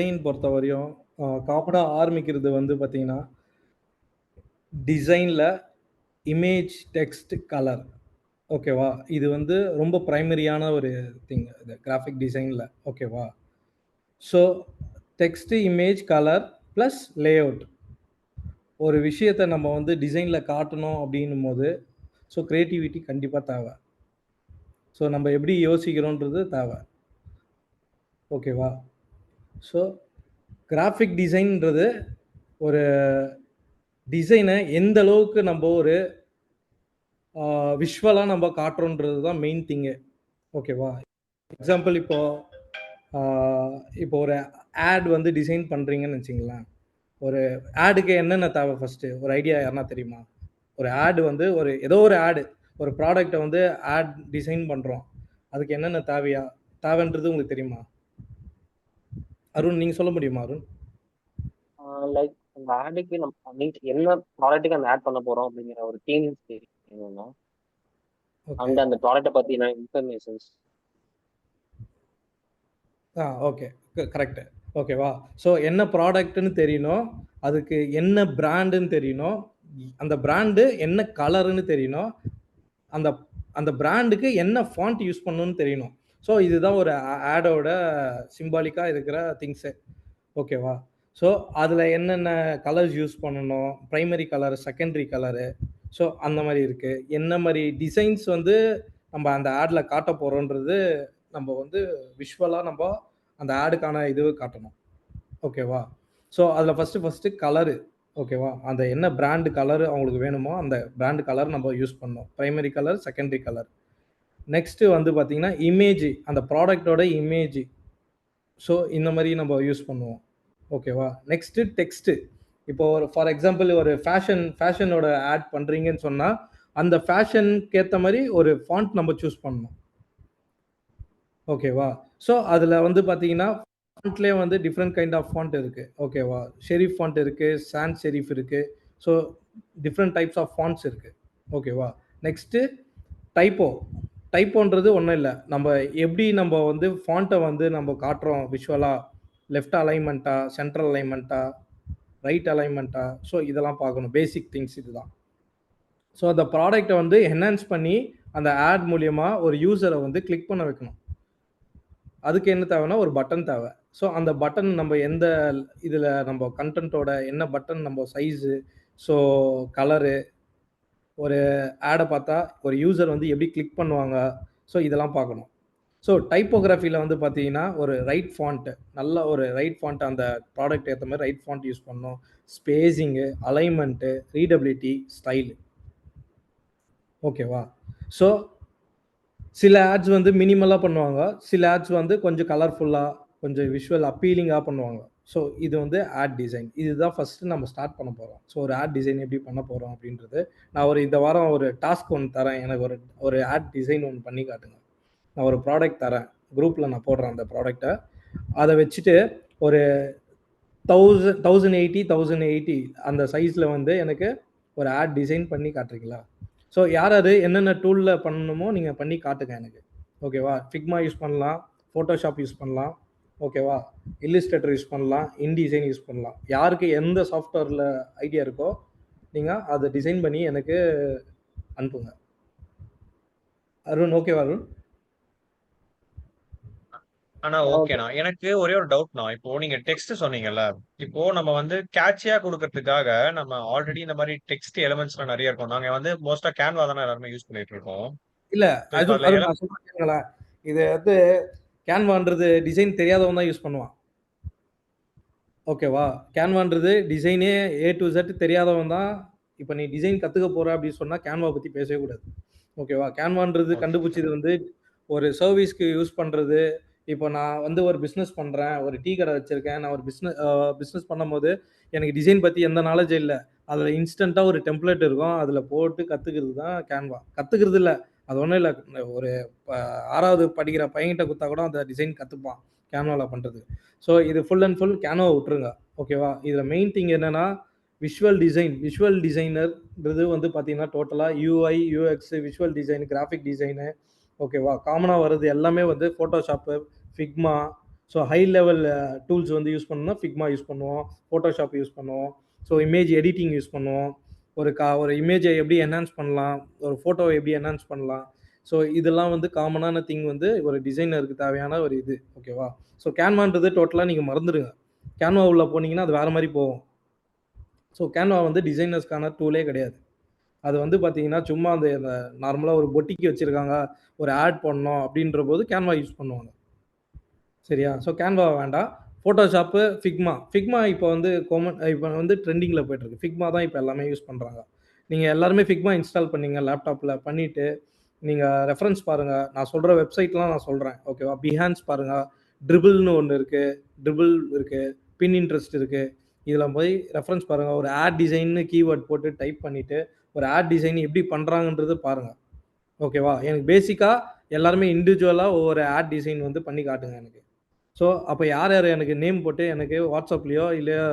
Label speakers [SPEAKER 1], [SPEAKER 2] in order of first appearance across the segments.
[SPEAKER 1] Design பொறுத்தவரையும் காமனா ஆரம்பிக்கிறது வந்து பார்த்தீங்கன்னா, டிசைன்ல இமேஜ், டெக்ஸ்ட், கலர். ஓகேவா? இது வந்து ரொம்ப பிரைமரியான ஒரு திங் இது கிராஃபிக் டிசைன்ல. ஓகேவா? So text, image, colour plus layout. ஒரு விஷயத்த நம்ம வந்து டிசைன்ல காட்டணும் அப்படின்னும்போது, ஸோ கிரியேட்டிவிட்டி கண்டிப்பா தேவ. ஸோ நம்ம எப்படி யோசிக்கிறோன்றது தேவ. ஓகேவா? ஸோ கிராஃபிக் டிசைன்ன்றது ஒரு டிசைன எந்த அளவுக்கு நம்ப ஒரு விஷுவலா நம்ம காட்டுறோன்றது தான் மெயின் திங்கே. ஓகேவா? எக்ஸாம்பிள் ஆ இப்போ ஒரு ஆட் வந்து டிசைன் பண்றீங்கன்னு வச்சுக்கங்களேன். ஒரு ஆடுக்கு என்னென்ன தேவை ஃபர்ஸ்ட்டு? ஒரு ஐடியா யாருனா தெரியுமா? ஒரு ஆட் வந்து ஏதோ ஒரு ஆட் ஒரு ப்ராடக்ட்ட வந்து ஆட் டிசைன் பண்றோம். அதுக்கு என்னென்ன தேவைன்றது உங்களுக்கு தெரியுமா? அருண் நீங்க சொல்ல முடியுமா அருண்?
[SPEAKER 2] லைக் அந்த ஆடுக்கு மீன்ஸ் என்ன ப்ராடக்ட்டுக்கு அந்த ஆட் பண்ண போறோம் அப்படிங்கிற ஒரு தீம்ஸ் தெரியணும்னா,
[SPEAKER 1] ஓகே.
[SPEAKER 2] அண்ட் அந்த ப்ராடக்ட்ட பத்தின இன்ஃபர்மேஷன்ஸ்.
[SPEAKER 1] ஓகே. கரெக்ட்டு. ஓகேவா? ஸோ என்ன ப்ராடக்ட்ன்னு தெரியணும். அதுக்கு என்ன பிராண்டுன்னு தெரியணும். அந்த பிராண்டு என்ன கலருன்னு தெரியணும். அந்த அந்த பிராண்டுக்கு என்ன ஃபாண்ட் யூஸ் பண்ணணும்னு தெரியணும். ஸோ இதுதான் ஒரு ஆடோட சிம்பாலிக்கா இருக்கிற திங்ஸே. ஓகேவா? ஸோ அதில என்னென்ன கலர்ஸ் யூஸ் பண்ணணும். Primary colour, secondary colour. So அந்த மாரி இருக்கு. என்ன மாரி டிசைன்ஸ் வந்து நம்ம அந்த ஆட்ல காட்டப் போறோம்ன்றது நம்ம வந்து விஷுவலா அந்த ஆடுக்கான இது காட்டணும். ஓகேவா? ஸோ அதில ஃபர்ஸ்ட்டு கலரு. ஓகேவா? அந்த என்ன பிராண்ட் கலர் அவங்களுக்கு வேணுமோ, அந்த பிராண்ட் கலர் நம்ம யூஸ் பண்ணணும். Primary colour, secondary colour. Next வந்து பார்த்தீங்கன்னா, இமேஜ் அந்த ப்ராடக்ட்டோட இமேஜ். ஸோ இந்த மாரி நம்ம யூஸ் பண்ணுவோம். ஓகேவா? Next text. இப்போ ஒரு ஃபார் எக்ஸாம்பிள் ஒரு ஃபேஷனோட ஆட் பண்றீங்கன்னு சொன்னா, அந்த ஃபேஷனுக்கு ஏத்த மாரி ஒரு ஃபாண்ட் நம்ம சூஸ் பண்ணணும். ஓகேவா? ஸோ அதில வந்து பார்த்தீங்கன்னா, ஃபாண்ட்லயே வந்து டிஃபரெண்ட் கைண்ட் ஆஃப் ஃபாண்ட் இருக்கு. ஓகேவா? ஷெரிஃப் ஃபாண்ட் இருக்கு, சான்ஸ் செரிஃப் இருக்கு. So different types of fonts இருக்கு. ஓகேவா? நெக்ஸ்ட்டு டைப்போ. டைப்போன்றது ஒண்ணும் இல்ல. நம்ப வந்து ஃபாண்ட்ட வந்து நம்ப காட்டுறோம் விஷுவலா. லெஃப்ட் அலைன்மென்ட்டா, சென்ட்ரல் அலைன்மென்ட்டா, ரைட் அலைன்மென்ட்டா, ஸோ இதெல்லாம் பார்க்கணும். பேசிக் திங்ஸ் இதுதான். ஸோ அந்த ப்ராடக்ட்ட வந்து என்ஹான்ஸ் பண்ணி, அந்த ஆட் மூலியமா ஒரு யூசர வந்து கிளிக் பண்ண வைக்கணும். அதுக்கு என்ன தேவைன்னா, ஒரு பட்டன் தேவை. ஸோ அந்த பட்டன் நம்ப எந்த இதுல நம்ப கன்டென்ட்டோட என்ன பட்டன் நம்ப சைஸு, ஸோ கலரு, ஒரு ஆட பார்த்தா ஒரு யூசர் வந்து எப்படி கிளிக் பண்ணுவாங்க, ஸோ இதெல்லாம் பார்க்கணும். ஸோ டைப்போகிராஃபில வந்து பார்த்தீங்கன்னா, ஒரு ரைட் ஃபாண்ட் நல்ல ஒரு ரைட் ஃபாண்ட் அந்த ப்ராடக்ட் ஏத்த மாரி ரைட் ஃபாண்ட் யூஸ் பண்ணணும். ஸ்பேசிங்கு, அலைன்மென்ட்டு, ரீடபிலிட்டி, ஸ்டைலு. ஓகேவா? ஸோ சில ஆட்ஸ் வந்து மினிமலா பண்ணுவாங்க. சில ஆட்ஸ் வந்து கொஞ்சம் கலர்ஃபுல்லா, கொஞ்சம் விஷுவல் அப்பீலிங்கா பண்ணுவாங்க. ஸோ இது வந்து ஆட் டிசைன். இதுதான் ஃபர்ஸ்ட்டு நம்ம ஸ்டார்ட் பண்ண போறோம். ஸோ ஒரு ஆட் டிசைன் எப்படி பண்ண போறோம் அப்படின்றது, நான் இந்த வாரம் ஒரு டாஸ்க் ஒண்ணு தரேன். எனக்கு ஒரு ஒரு ஆட் டிசைன் ஒண்ணு பண்ணி காட்டுங்க. நான் ஒரு ப்ராடக்ட் தரேன். குரூப்ல நான் போடுறேன் அந்த ப்ராடக்ட்ட. அத வச்சுட்டு ஒரு 1080, 1080 அந்த சைஸ்ல வந்து எனக்கு ஒரு ஆட் டிசைன் பண்ணி காட்டுறீங்களா? ஸோ யார் யாரு என்னென்ன டூல்ல பண்ணணுமோ நீங்க பண்ணி காட்டுங்க எனக்கு. ஓகேவா? Figma யூஸ் பண்ணலாம், Photoshop யூஸ் பண்ணலாம். ஓகேவா? இல்லஸ்ட்ரேட்டர் யூஸ் பண்ணலாம், InDesign யூஸ் பண்ணலாம். யாருக்கு எந்த சாஃப்ட்வேர்ல ஐடியா இருக்கோ, நீங்க அத டிசைன் பண்ணி எனக்கு அனுப்புங்க. அருண் ஓகேவா அருண்?
[SPEAKER 3] ஆனா
[SPEAKER 2] ஓகே.
[SPEAKER 3] ஓகேண்ணா. எனக்கு ஒரே ஒரு டவுட்ண்ணா. இப்போ நீங்க டெக்ஸ்ட் சொன்னீங்கல்ல. இப்போ நம்ம வந்து கேட்சியா குடுக்கறதுக்காக நம்ம ஆல்ரெடி இந்த மாரி டெக்ஸ்ட் எலிமெண்ட்ஸ்லாம் நெறைய இருக்கும். நாங்க வந்து மோஸ்ட்டா Canva தானே எல்லாருமே யூஸ் பண்ணிட்டு இருக்கோம்.
[SPEAKER 1] இல்ல
[SPEAKER 3] ஸோ இப்ப
[SPEAKER 1] அருண்
[SPEAKER 3] அதுல
[SPEAKER 1] அருண் நான் சொல்றேன் கேளுங்களேன். இது வந்து கேன்வான்றது டிசைன் தெரியாதவன் தான் யூஸ் பண்ணுவான். ஓகேவா? கேன்வான்றது டிசைனே ஏ டூ இசட் தெரியாதவன் தான் இப்ப நீ டிசைன் கத்துக்க போற அப்படின்னு சொன்னா கேன்வா பத்தி பேசவே கூடாது. ஓகேவா? கேன்வான்றது
[SPEAKER 3] ஓகே.
[SPEAKER 1] கண்டுபிடிச்சது வந்து ஒரு சர்வீஸ்க்கு யூஸ் பண்றது. இப்போ நான் வந்து ஒரு பிசினஸ் பண்றேன். ஒரு டீ கடை வச்சிருக்கேன். நான் ஒரு பிசினஸ் பண்ணும்போது எனக்கு டிசைன் பத்தி எந்த நாலேட்ஜும் இல்ல. அதுல இன்ஸ்டன்ட்டா ஒரு டெம்ப்ளேட் இருக்கும். அதுல போட்டு கத்துக்கிறது தான் கேன்வா. கத்துக்கிறது இல்ல. அது ஒண்ணும் இல்ல. ஒரு ப 6வது படிக்கிற பையன்கிட்ட குடுத்தா கூட அந்த டிசைன் கத்துப்பான். கேன்வால பண்றது. ஸோ இது ஃபுல் அண்ட் ஃபுல் கேன்வாவ விட்டுருங்க. ஓகேவா? இதுல மெயின் திங் என்னன்னா, விஷுவல் டிசைனர்ன்றது வந்து பார்த்தீங்கன்னா, டோட்டலா UI, UX, visual design, graphic design ஓகேவா? காமனா வர்றது எல்லாமே வந்து Photoshop, Figma so high level tools வந்து யூஸ் பண்ணணும்னா ஃபிக்மா யூஸ் பண்ணுவோம், ஃபோட்டோஷாப் யூஸ் பண்ணுவோம், ஸோ இமேஜ் எடிட்டிங் யூஸ் பண்ணுவோம், ஒரு இமேஜை எப்படி என்ஹான்ஸ் பண்ணலாம், ஒரு ஃபோட்டோவை எப்படி என்ஹான்ஸ் பண்ணலாம். ஸோ இதெல்லாம் வந்து காமனான திங் வந்து ஒரு டிசைனருக்கு தேவையான ஒரு இது. ஓகேவா? ஸோ கேன்வான்றது டோட்டலாக நீங்கள் மறந்துடுங்க. கேன்வா உள்ள போனீங்கன்னா அது வேறு மாதிரி போகும். ஸோ கேன்வா வந்து டிசைனர்ஸ்க்கான டூலே கிடையாது. அது வந்து பார்த்தீங்கன்னா சும்மா அந்த நார்மலாக ஒரு பொட்டிக்கு வச்சுருக்காங்க, ஒரு ஆட் பண்ணணும் அப்படின்ற போது கேன்வா யூஸ் பண்ணுவாங்க. சரியா? ஸோ கேன்வா வேண்டாம். ஃபோட்டோஷாப்பு, ஃபிக்மா இப்போ வந்து இப்போ வந்து ட்ரெண்டிங்கில் போயிட்டுருக்கு. ஃபிக்மா தான் இப்போ எல்லாமே யூஸ் பண்ணுறாங்க. நீங்கள் எல்லாருமே ஃபிக்மா இன்ஸ்டால் பண்ணீங்க லேப்டாப்பில். பண்ணிவிட்டு நீங்கள் ரெஃபரன்ஸ் பாருங்கள். நான் சொல்கிற வெப்சைட்லாம் நான் சொல்கிறேன். ஓகேவா? பிஹான்ஸ் பாருங்கள், ட்ரிபிள்னு ஒன்று இருக்குது, ட்ரிபிள் இருக்குது, பின்இன்ட்ரெஸ்ட் இருக்குது. இதில் போய் ரெஃபரன்ஸ் பாருங்கள். ஒரு ஆட் டிசைன்னு கீவேர்ட் போட்டு டைப் பண்ணிவிட்டு ஒரு ஆட் டிசைன் எப்படி பண்ணுறாங்கன்றது பாருங்கள். ஓகேவா? எனக்கு பேசிக்காக எல்லாருமே இண்டிவிஜுவலாக ஒவ்வொரு ஆட் டிசைன் வந்து பண்ணி காட்டுங்க எனக்கு. ஸோ அப்போ யார் யார் எனக்கு நேம் போட்டு எனக்கு வாட்ஸ்அப்லேயோ இல்லையோ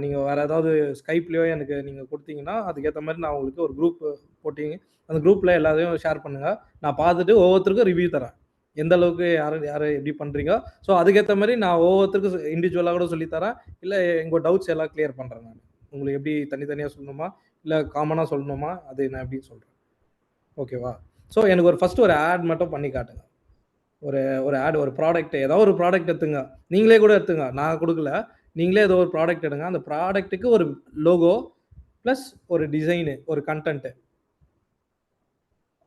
[SPEAKER 1] நீங்கள் வேறு ஏதாவது ஸ்கைப்லேயோ எனக்கு நீங்கள் கொடுத்தீங்கன்னா அதுக்கேற்ற மாதிரி நான் உங்களுக்கு ஒரு குரூப் போட்டிங்க. அந்த குரூப்பில் எல்லாத்தையும் ஷேர் பண்ணுங்கள். நான் பார்த்துட்டு ஒவ்வொருத்தருக்கும் ரிவ்யூ தரேன். எந்த அளவுக்கு யார் யார் எப்படி பண்ணுறீங்க. ஸோ அதுக்கேற்ற மாதிரி நான் ஒவ்வொருத்தருக்கும் இண்டிவிஜுவலாக கூட சொல்லித்தரேன். இல்லை எங்கள் டவுட்ஸ் எல்லாம் கிளியர் பண்ணுறேன் நான். உங்களுக்கு எப்படி தனித்தனியாக சொல்லணுமா இல்லை காமனாக சொல்லணுமா அது நான் எப்படி சொல்கிறேன். ஓகேவா? ஸோ எனக்கு ஃபஸ்ட்டு ஒரு ஆட் மட்டும் பண்ணி காட்டுங்க. ஒரு ஆட், ஒரு ப்ராடக்ட், ஏதாவது ஒரு ப்ராடக்ட் எடுத்துங்க. நீங்களே கூட எடுத்துங்க. நான் கொடுக்கல. நீங்களே ஏதோ ஒரு ப்ராடக்ட் எடுங்க. அந்த ப்ராடக்ட்டுக்கு ஒரு லோகோ ப்ளஸ் ஒரு டிசைனு, ஒரு கண்டென்ட்டு.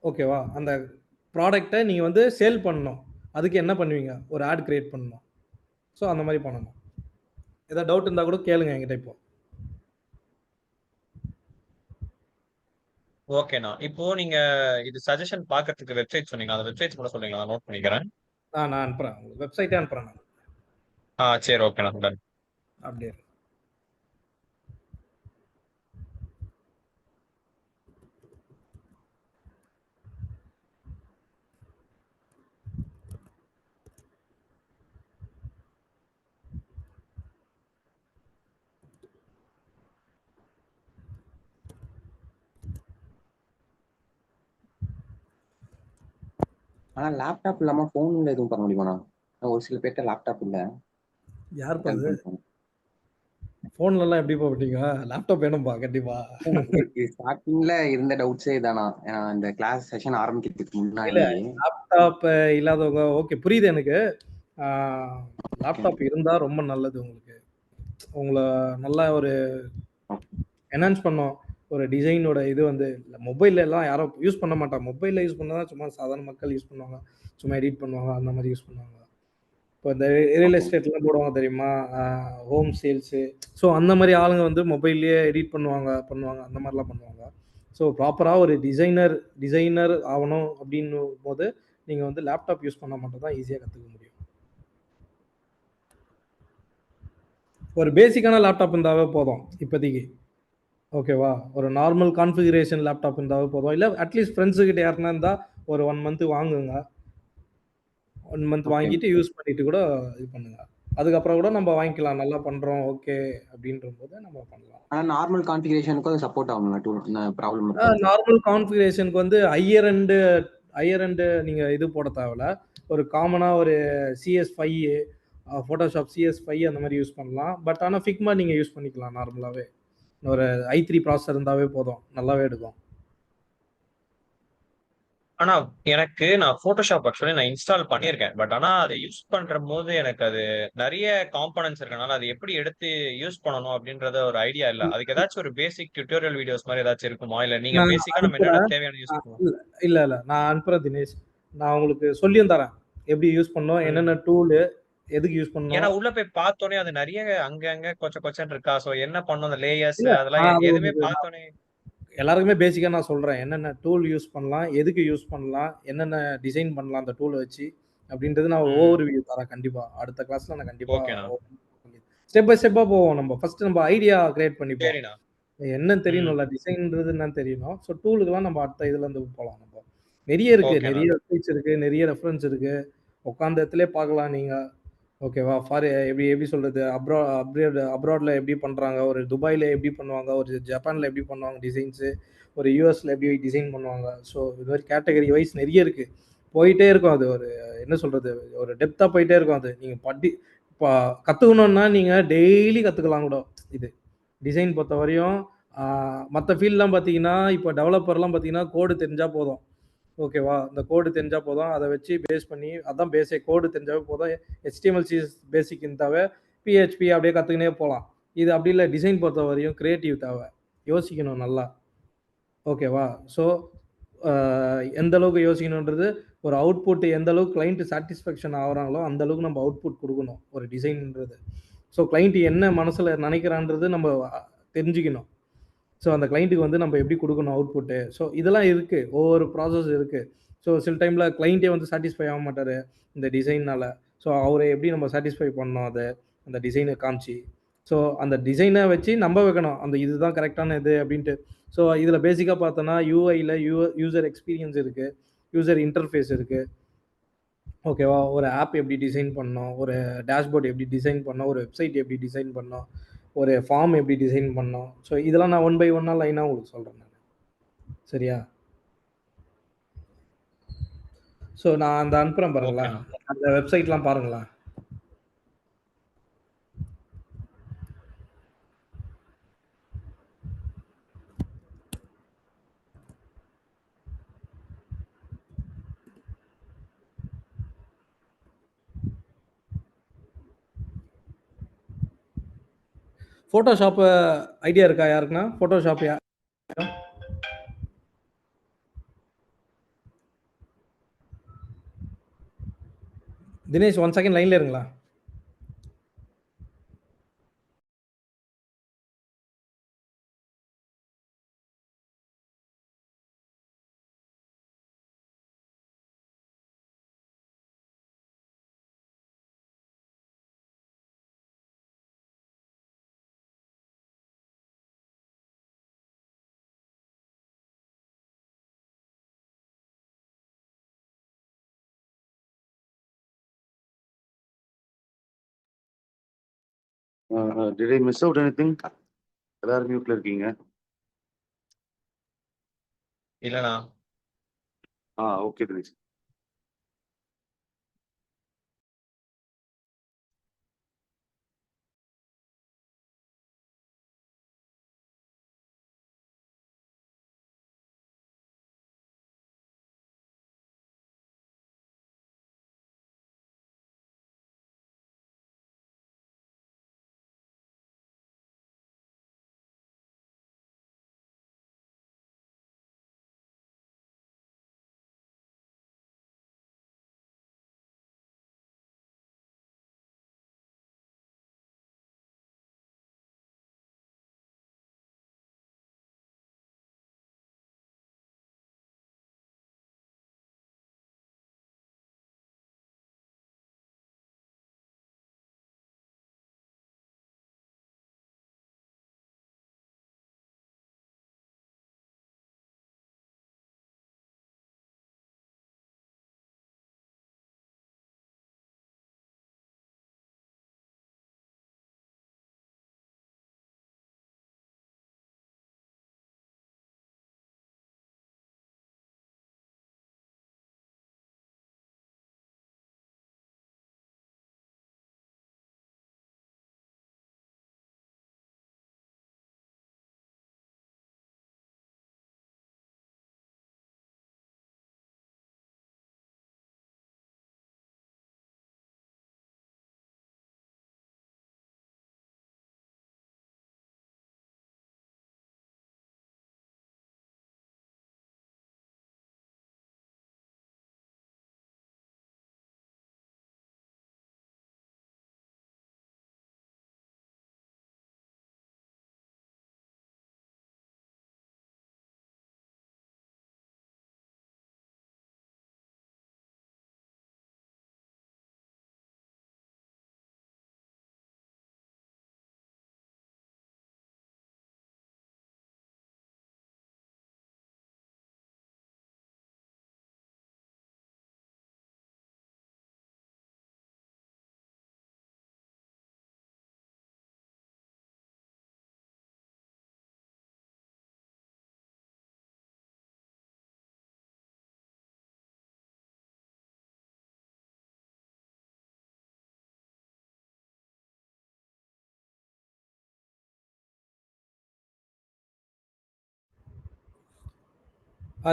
[SPEAKER 1] ஓகேவா? அந்த ப்ராடக்ட்டை நீங்கள் வந்து சேல் பண்ணணும். அதுக்கு என்ன பண்ணுவீங்க? ஒரு ஆட் கிரியேட் பண்ணணும். ஸோ அந்த மாதிரி பண்ணணும். ஏதாவது டவுட் இருந்தால் கூட கேளுங்க என்கிட்ட இப்போ.
[SPEAKER 3] ஓகேண்ணா. இப்போ நீங்க இது சஜஷன் பார்க்கறதுக்கு வெப்சைட் சொன்னீங்க. அந்த வெப்சைட்ஸ் கூட சொல்றீங்களா? நான் நோட் பண்ணிக்கிறேன்.
[SPEAKER 1] நான் அனுப்புகிறேன். வெப்சைட்டே அனுப்புகிறேன் நான்.
[SPEAKER 3] சரி, ஓகேண்ணா. டன்.
[SPEAKER 1] அப்படியே
[SPEAKER 4] ஆனா லேப்டாப் இல்லாம போன்ல எதுவும் பண்ண முடியுமாண்ணா? ஒரு சில பேர்ட்ட லேப்டாப் இல்ல.
[SPEAKER 1] யார் பாது போன்லலாம் எப்படி போட்டீங்க? லேப்டாப் வேணும்பா கண்டிப்பா.
[SPEAKER 4] ஸ்டார்டிங்ல இருந்த டவுட்ஸே இதானா? இந்த கிளாஸ் செஷன் ஆரம்பிக்கிறதுக்கு
[SPEAKER 1] இல்ல
[SPEAKER 4] முன்னாடி
[SPEAKER 1] லேப்டாப் இல்லாதவங்க ஓகே புரியுது எனக்கு. லேப்டாப் இருந்தா ரொம்ப நல்லது உங்களுக்கு. உங்களை நல்லா ஒரு என்ஹான்ஸ் பண்ணும். ஒரு டிசைனோட இது வந்து மொபைல்ல எல்லாம் யாரும் யூஸ் பண்ண மாட்டாங்க. மொபைல்ல யூஸ் பண்ணாதான் சும்மா சாதாரண மக்கள் யூஸ் பண்ணுவாங்க. சும்மா எடிட் பண்ணுவாங்க. அந்த மாதிரி யூஸ் பண்ணுவாங்க. இப்போ இந்த ரியல் எஸ்டேட்லாம் போடுவாங்க தெரியுமா? Home sales. ஸோ அந்த மாதிரி ஆளுங்க வந்து மொபைல்லையே எடிட் பண்ணுவாங்க. அந்த மாதிரிலாம் பண்ணுவாங்க. ஸோ ப்ராப்பராக ஒரு டிசைனர் ஆகணும் அப்படின்னும் போது நீங்கள் வந்து லேப்டாப் யூஸ் பண்ண மட்டும் தான் ஈஸியாக கற்றுக்க முடியும். ஒரு பேசிக்கான லேப்டாப் இருந்தாவே போதும் இப்போதைக்கு. ஓகேவா? ஒரு நார்மல் கான்ஃபிகரேஷன் லேப்டாப் இருந்தாவே போதும். இல்லை அட்லீஸ்ட் ஃப்ரெண்ட்ஸுக்கிட்ட யாருன்னா இருந்தால் ஒரு 1 மந்த் வாங்குங்க. 1 மந்த் வாங்கிட்டு யூஸ் பண்ணிட்டு கூட இது பண்ணுங்க. அதுக்கப்புறம் கூட நம்ம வாங்கிக்கலாம். நல்லா பண்றோம் ஓகே அப்படின்ற போது நம்ம பண்ணலாம்.
[SPEAKER 4] ஆனா நார்மல் கான்ஃபிகரேஷனுக்கு அது சப்போர்ட் ஆகும்ல ப்ராப்ளம்.
[SPEAKER 1] நார்மல் கான்ஃபிகரேஷனுக்கு வந்து ஹையர் எண்ட் நீங்க இது போட தேவையில்ல. ஒரு காமனா ஒரு CS5 ஃபோட்டோஷாப் CS5 அந்த மாதிரி யூஸ் பண்ணலாம். பட் ஆனா ஃபிக்மா நீங்க யூஸ் பண்ணிக்கலாம் நார்மலாவே. ஒரு i3 ப்ராசஸர் இருந்தாவே போதும். நல்லாவே எடுக்கும்.
[SPEAKER 3] ஆனா நான் போட்டோஷாப் ஆக்சுவலி நான் இன்ஸ்டால் பண்ணியிருக்கேன். பட் ஆனா அதை யூஸ் பண்ற போது எனக்கு அது நிறைய காம்பனன்ட்ஸ் இருக்கனால அது எப்படி எடுத்து யூஸ் பண்ணணும் அப்படின்றத ஒரு ஐடியா இல்ல. அதுக்கு ஏதாச்சும் ஒரு பேசிக் டியூட்டோரியல் வீடியோஸ் மாதிரி ஏதாச்சும் இருக்குமா? இல்ல நீங்க
[SPEAKER 1] நான்
[SPEAKER 3] பேசிக்கா நம்ம என்னென்ன தேவையான யூஸ் பண்ணுவோம்?
[SPEAKER 1] இல்ல நான் அனுப்புறேன் தினேஷ். நான் உங்களுக்கு சொல்லியும் தரேன். எப்படி யூஸ் பண்ணணும், என்னென்ன டூலு, எதுக்கு யூஸ் பண்ணணும்.
[SPEAKER 3] ஏன்னா உள்ள போய் பார்த்தோன்னே அது நிறைய அங்க கொச்சன்னு இருக்கா. சோ என்ன பண்ணணும் அந்த லேயர்ஸ்
[SPEAKER 1] இல்ல,
[SPEAKER 3] அதெல்லாம்
[SPEAKER 1] அது
[SPEAKER 3] எதுவுமே பார்த்தோன்னே
[SPEAKER 1] எல்லாருக்குமே பேசிக்கா நான் சொல்றேன். என்னென்ன டூல் யூஸ் பண்ணலாம், எதுக்கு யூஸ் பண்ணலாம், என்னென்ன டிசைன் பண்ணலாம் அந்த டூல வச்சு அப்படின்றது நான் ஓவர்வியூ தரேன் கண்டிப்பா. அடுத்த கிளாஸ்ல நான் கண்டிப்பா ஸ்டெப் பை ஸ்டெப்பா போவோம். நம்ம ஃபர்ஸ்ட் நம்ம ஐடியா கிரியேட் பண்ணிப்போம்.
[SPEAKER 3] சரிண்ணா.
[SPEAKER 1] என்னன்னு தெரியணும்ல, டிசைன்ன்றது என்னன்னு தெரியணும். ஸோ டூலுக்குலாம் நம்ம அடுத்த இதுல இருந்து போலாம். நம்ம நிறைய இருக்கு,
[SPEAKER 3] ஓகேண்ணா.
[SPEAKER 1] நிறைய வெப்சைட்ஸ் இருக்கு, நிறைய ரெஃபரன்ஸ் இருக்கு. உட்காந்த இடத்துலயே பார்க்கலாம் நீங்க. ஓகேவா? எப்படி சொல்றது, அப்ராட்ல எப்படி பண்றாங்க, ஒரு துபாயில எப்படி பண்ணுவாங்க, ஒரு ஜப்பான்ல எப்படி பண்ணுவாங்க டிசைன்ஸு, ஒரு யூஎஸ்ல எப்படி டிசைன் பண்ணுவாங்க. ஸோ இது மாதிரி கேட்டகரி வைஸ் நிறைய இருக்கு. போயிட்டே இருக்கும் அது. ஒரு என்ன சொல்றது? ஒரு டெப்த்தா போயிட்டே இருக்கும் அது. நீங்க இப்ப கத்துக்கணும்னா நீங்க டெய்லி கத்துக்கலாம் கூட. இது டிசைன் பொறுத்தவரையும் மத்த ஃபீல்ட்லாம் பார்த்தீங்கன்னா, இப்ப டெவலப்பர்லாம் பார்த்தீங்கன்னா, கோடு தெரிஞ்சா போதும். ஓகேவா? இந்த கோடு தெரிஞ்சா போதும். அத வச்சு பேஸ் பண்ணி அதான் பேஸே. கோடு தெரிஞ்சாவே போதும். HTML, CSS பேசிக் இருந்தாவே PHP அப்படியே கத்துக்கினே போலாம். இது அப்படி இல்ல. டிசைன் பொறுத்தவரையும் கிரியேட்டிவ் தேவ. யோசிக்கணும் நல்லா. ஓகேவா? ஸோ எந்த அளவுக்கு யோசிக்கணுன்றது, ஒரு அவுட்புட் எந்த அளவுக்கு கிளையன்ட் சாட்டிஸ்ஃபேக்ஷன் ஆகுறாங்களோ, அந்த அளவுக்கு நம்ம அவுட்புட் குடுக்கணும். ஒரு டிசைன்ன்றது. ஸோ கிளையன்ட் என்ன மனசுல நெனைக்கிறான்றது நம்ம தெரிஞ்சுக்கணும். ஸோ அந்த கிளையன்ட்டுக்கு வந்து நம்ம எப்படி குடுக்கணும் அவுட்புட்டு. ஸோ இதெல்லாம் இருக்கு. ஒவ்வொரு ப்ராசஸ் இருக்கு. ஸோ சில டைம்ல கிளையன்ட்டே வந்து சாட்டிஸ்ஃபை ஆக மாட்டாரு, இந்த டிசைன்னால. ஸோ அவர எப்படி நம்ம சாட்டிஸ்ஃபை பண்ணணும் அத, அந்த டிசைன காமிச்சு. ஸோ அந்த டிசைன வச்சு நம்ப வைக்கணும். அந்த இதுதான் கரெக்ட்டான இது அப்படின்ட்டு. ஸோ இதில பேசிக்கா பார்த்தோம்னா, UIல யூசர் எக்ஸ்பீரியன்ஸ் இருக்கு. யூசர் இன்டர்ஃபேஸ் இருக்கு. ஓகேவா? ஒரு ஆப் எப்படி டிசைன் பண்ணணும், ஒரு டேஷ்போர்ட் எப்படி டிசைன் பண்ணணும், ஒரு வெப்சைட் எப்படி டிசைன் பண்ணணும், ஒரு ஃபார்ம் எப்படி டிசைன் பண்ணணும். ஸோ இதெல்லாம் நான் ஒன் பை ஒன்னா லைனா உங்களுக்கு சொல்றேன் நானு. சரியா? ஸோ நான் அந்த அனுப்புறேன் பாருங்களேன்.
[SPEAKER 3] ஓகேண்ணா.
[SPEAKER 1] அந்த வெப்சைட்லாம் பாருங்களேன். Photoshop ஐடியா இருக்கா யாருக்குன்னா? Photoshop தினேஷ் 1 செகண்ட் லைன்ல இருங்களேன்.
[SPEAKER 5] Did I miss out anything? எல்லாரும் மியூட்ல இருக்கீங்க.
[SPEAKER 3] இல்லண்ணா.
[SPEAKER 5] ஓகே தினேஷ்.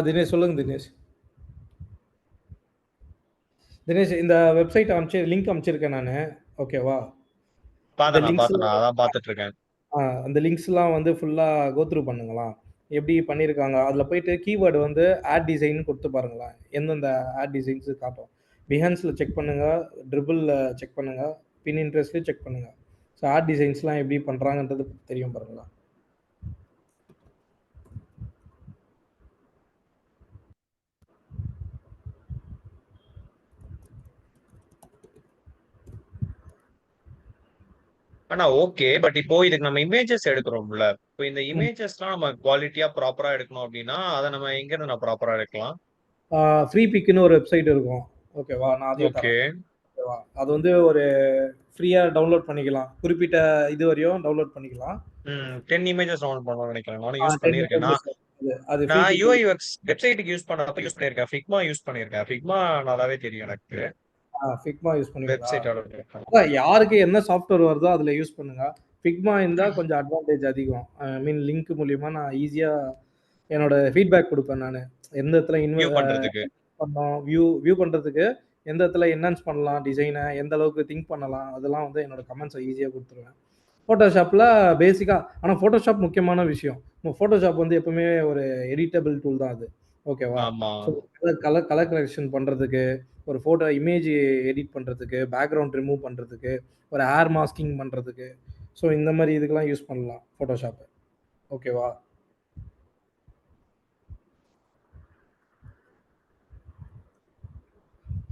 [SPEAKER 1] தினேஷ் சொல்லுங்க தினேஷ். தினேஷ் இந்த வெப்சைட் லிங்க் அனுப்பிச்சிருக்கேன் நான். ஓகேவா? இந்த
[SPEAKER 3] நான்
[SPEAKER 1] லிங்க்ஸ்
[SPEAKER 3] அதான் பார்த்துட்டு இருக்கேன்.
[SPEAKER 1] அந்த லிங்க்ஸ்லாம் வந்து ஃபுல்லா கோ த்ரூ பண்ணுங்களா. எப்படி பண்ணியிருக்காங்க அதில் போயிட்டு கீவேர்டு வந்து ஆட் டிசைன் கொடுத்து பாருங்களேன். எந்தெந்த ஆட் டிசைன்ஸ் காட்டும். பிஹான்ஸில் செக் பண்ணுங்க, ட்ரிபிளில் செக் பண்ணுங்க, பின்இன்ட்ரெஸ்ட்லேயும் செக் பண்ணுங்க. ஸோ ஆட் டிசைன்ஸ்லாம் எப்படி பண்ணுறாங்கன்றது தெரியும் பாருங்களா.
[SPEAKER 3] ஆனா ஓகே. பட் இப்போ இதுக்கு நம்ம இமேஜஸ் எடுக்கிறோம்ல. இப்போ இந்த இமேஜஸ்லாம் நம்ம குவாலிட்டியா ப்ராப்பரா எடுக்கணும் அப்படின்னா அதை நம்ம எங்க இருந்து நான் ப்ராப்பரா எடுக்கலாம்?
[SPEAKER 1] ஃப்ரீ பிக்னு ஒரு வெப்சைட் இருக்கும். ஓகேவா? நான் அதையும்
[SPEAKER 3] ஓகே.
[SPEAKER 1] தரேன். ஓகேவா? அது வந்து ஒரு ஃப்ரீயாக டவுன்லோட் பண்ணிக்கலாம். குறிப்பிட்ட இது வரையும் டவுன்லோட் பண்ணிக்கலாம்.
[SPEAKER 3] 10 இமேஜஸ் டவுன்லோட் பண்ணணும்னு நினைக்கிறேன். நானும் யூஸ்
[SPEAKER 1] 10
[SPEAKER 3] பண்ணியிருக்கேன்.
[SPEAKER 1] அது ஃப்ரீ
[SPEAKER 3] நான்
[SPEAKER 1] பிக்.
[SPEAKER 3] UI UX வெப்சைட்டுக்கு யூஸ் பண்ணப்ப யூஸ் பண்ணியிருக்கேன். ஃபிக்மா யூஸ் பண்ணியிருக்கேன். ஃபிக்மா நல்லாவே தெரியும் எனக்கு.
[SPEAKER 1] ஃபிக்மா யூஸ் பண்ணுவீங்களா?
[SPEAKER 3] வெப்சைட்
[SPEAKER 1] அதான் யாருக்கு என்ன சாஃப்ட்வேர் வருதோ அதில் யூஸ் பண்ணுங்க. ஃபிக்மா இருந்தால் கொஞ்சம் அட்வான்டேஜ் அதிகம். ஐ மீன் லிங்க் மூலியமா நான் ஈஸியாக என்னோட ஃபீட்பேக் கொடுப்பேன். நான் எந்த இடத்துல
[SPEAKER 3] வியூ பண்றதுக்கு
[SPEAKER 1] பண்ணோம், வியூ பண்ணுறதுக்கு எந்த இடத்துல என்ஹான்ஸ் பண்ணலாம், டிசைனை எந்த அளவுக்கு திங்க் பண்ணலாம், அதெல்லாம் வந்து என்னோட கமெண்ட்ஸை ஈஸியாக கொடுத்துருவேன். ஃபோட்டோஷாப்பில் பேசிக்காக. ஆனால் ஃபோட்டோஷாப் முக்கியமான விஷயம். ஃபோட்டோஷாப் வந்து எப்பவுமே ஒரு எடிட்டபிள் டூல் தான் அது. ஓகேவா?
[SPEAKER 3] ஆமா.
[SPEAKER 1] கலர் கரெக்ஷன் பண்ணுறதுக்கு, ஒரு ஃபோட்டோ இமேஜ் எடிட் பண்ணுறதுக்கு, பேக்ரவுண்ட் ரிமூவ் பண்ணுறதுக்கு, ஒரு ஏர் மாஸ்கிங் பண்ணுறதுக்கு, ஸோ இந்த மாதிரி இதுக்கெல்லாம் யூஸ் பண்ணலாம் ஃபோட்டோஷாப்பு. ஓகேவா?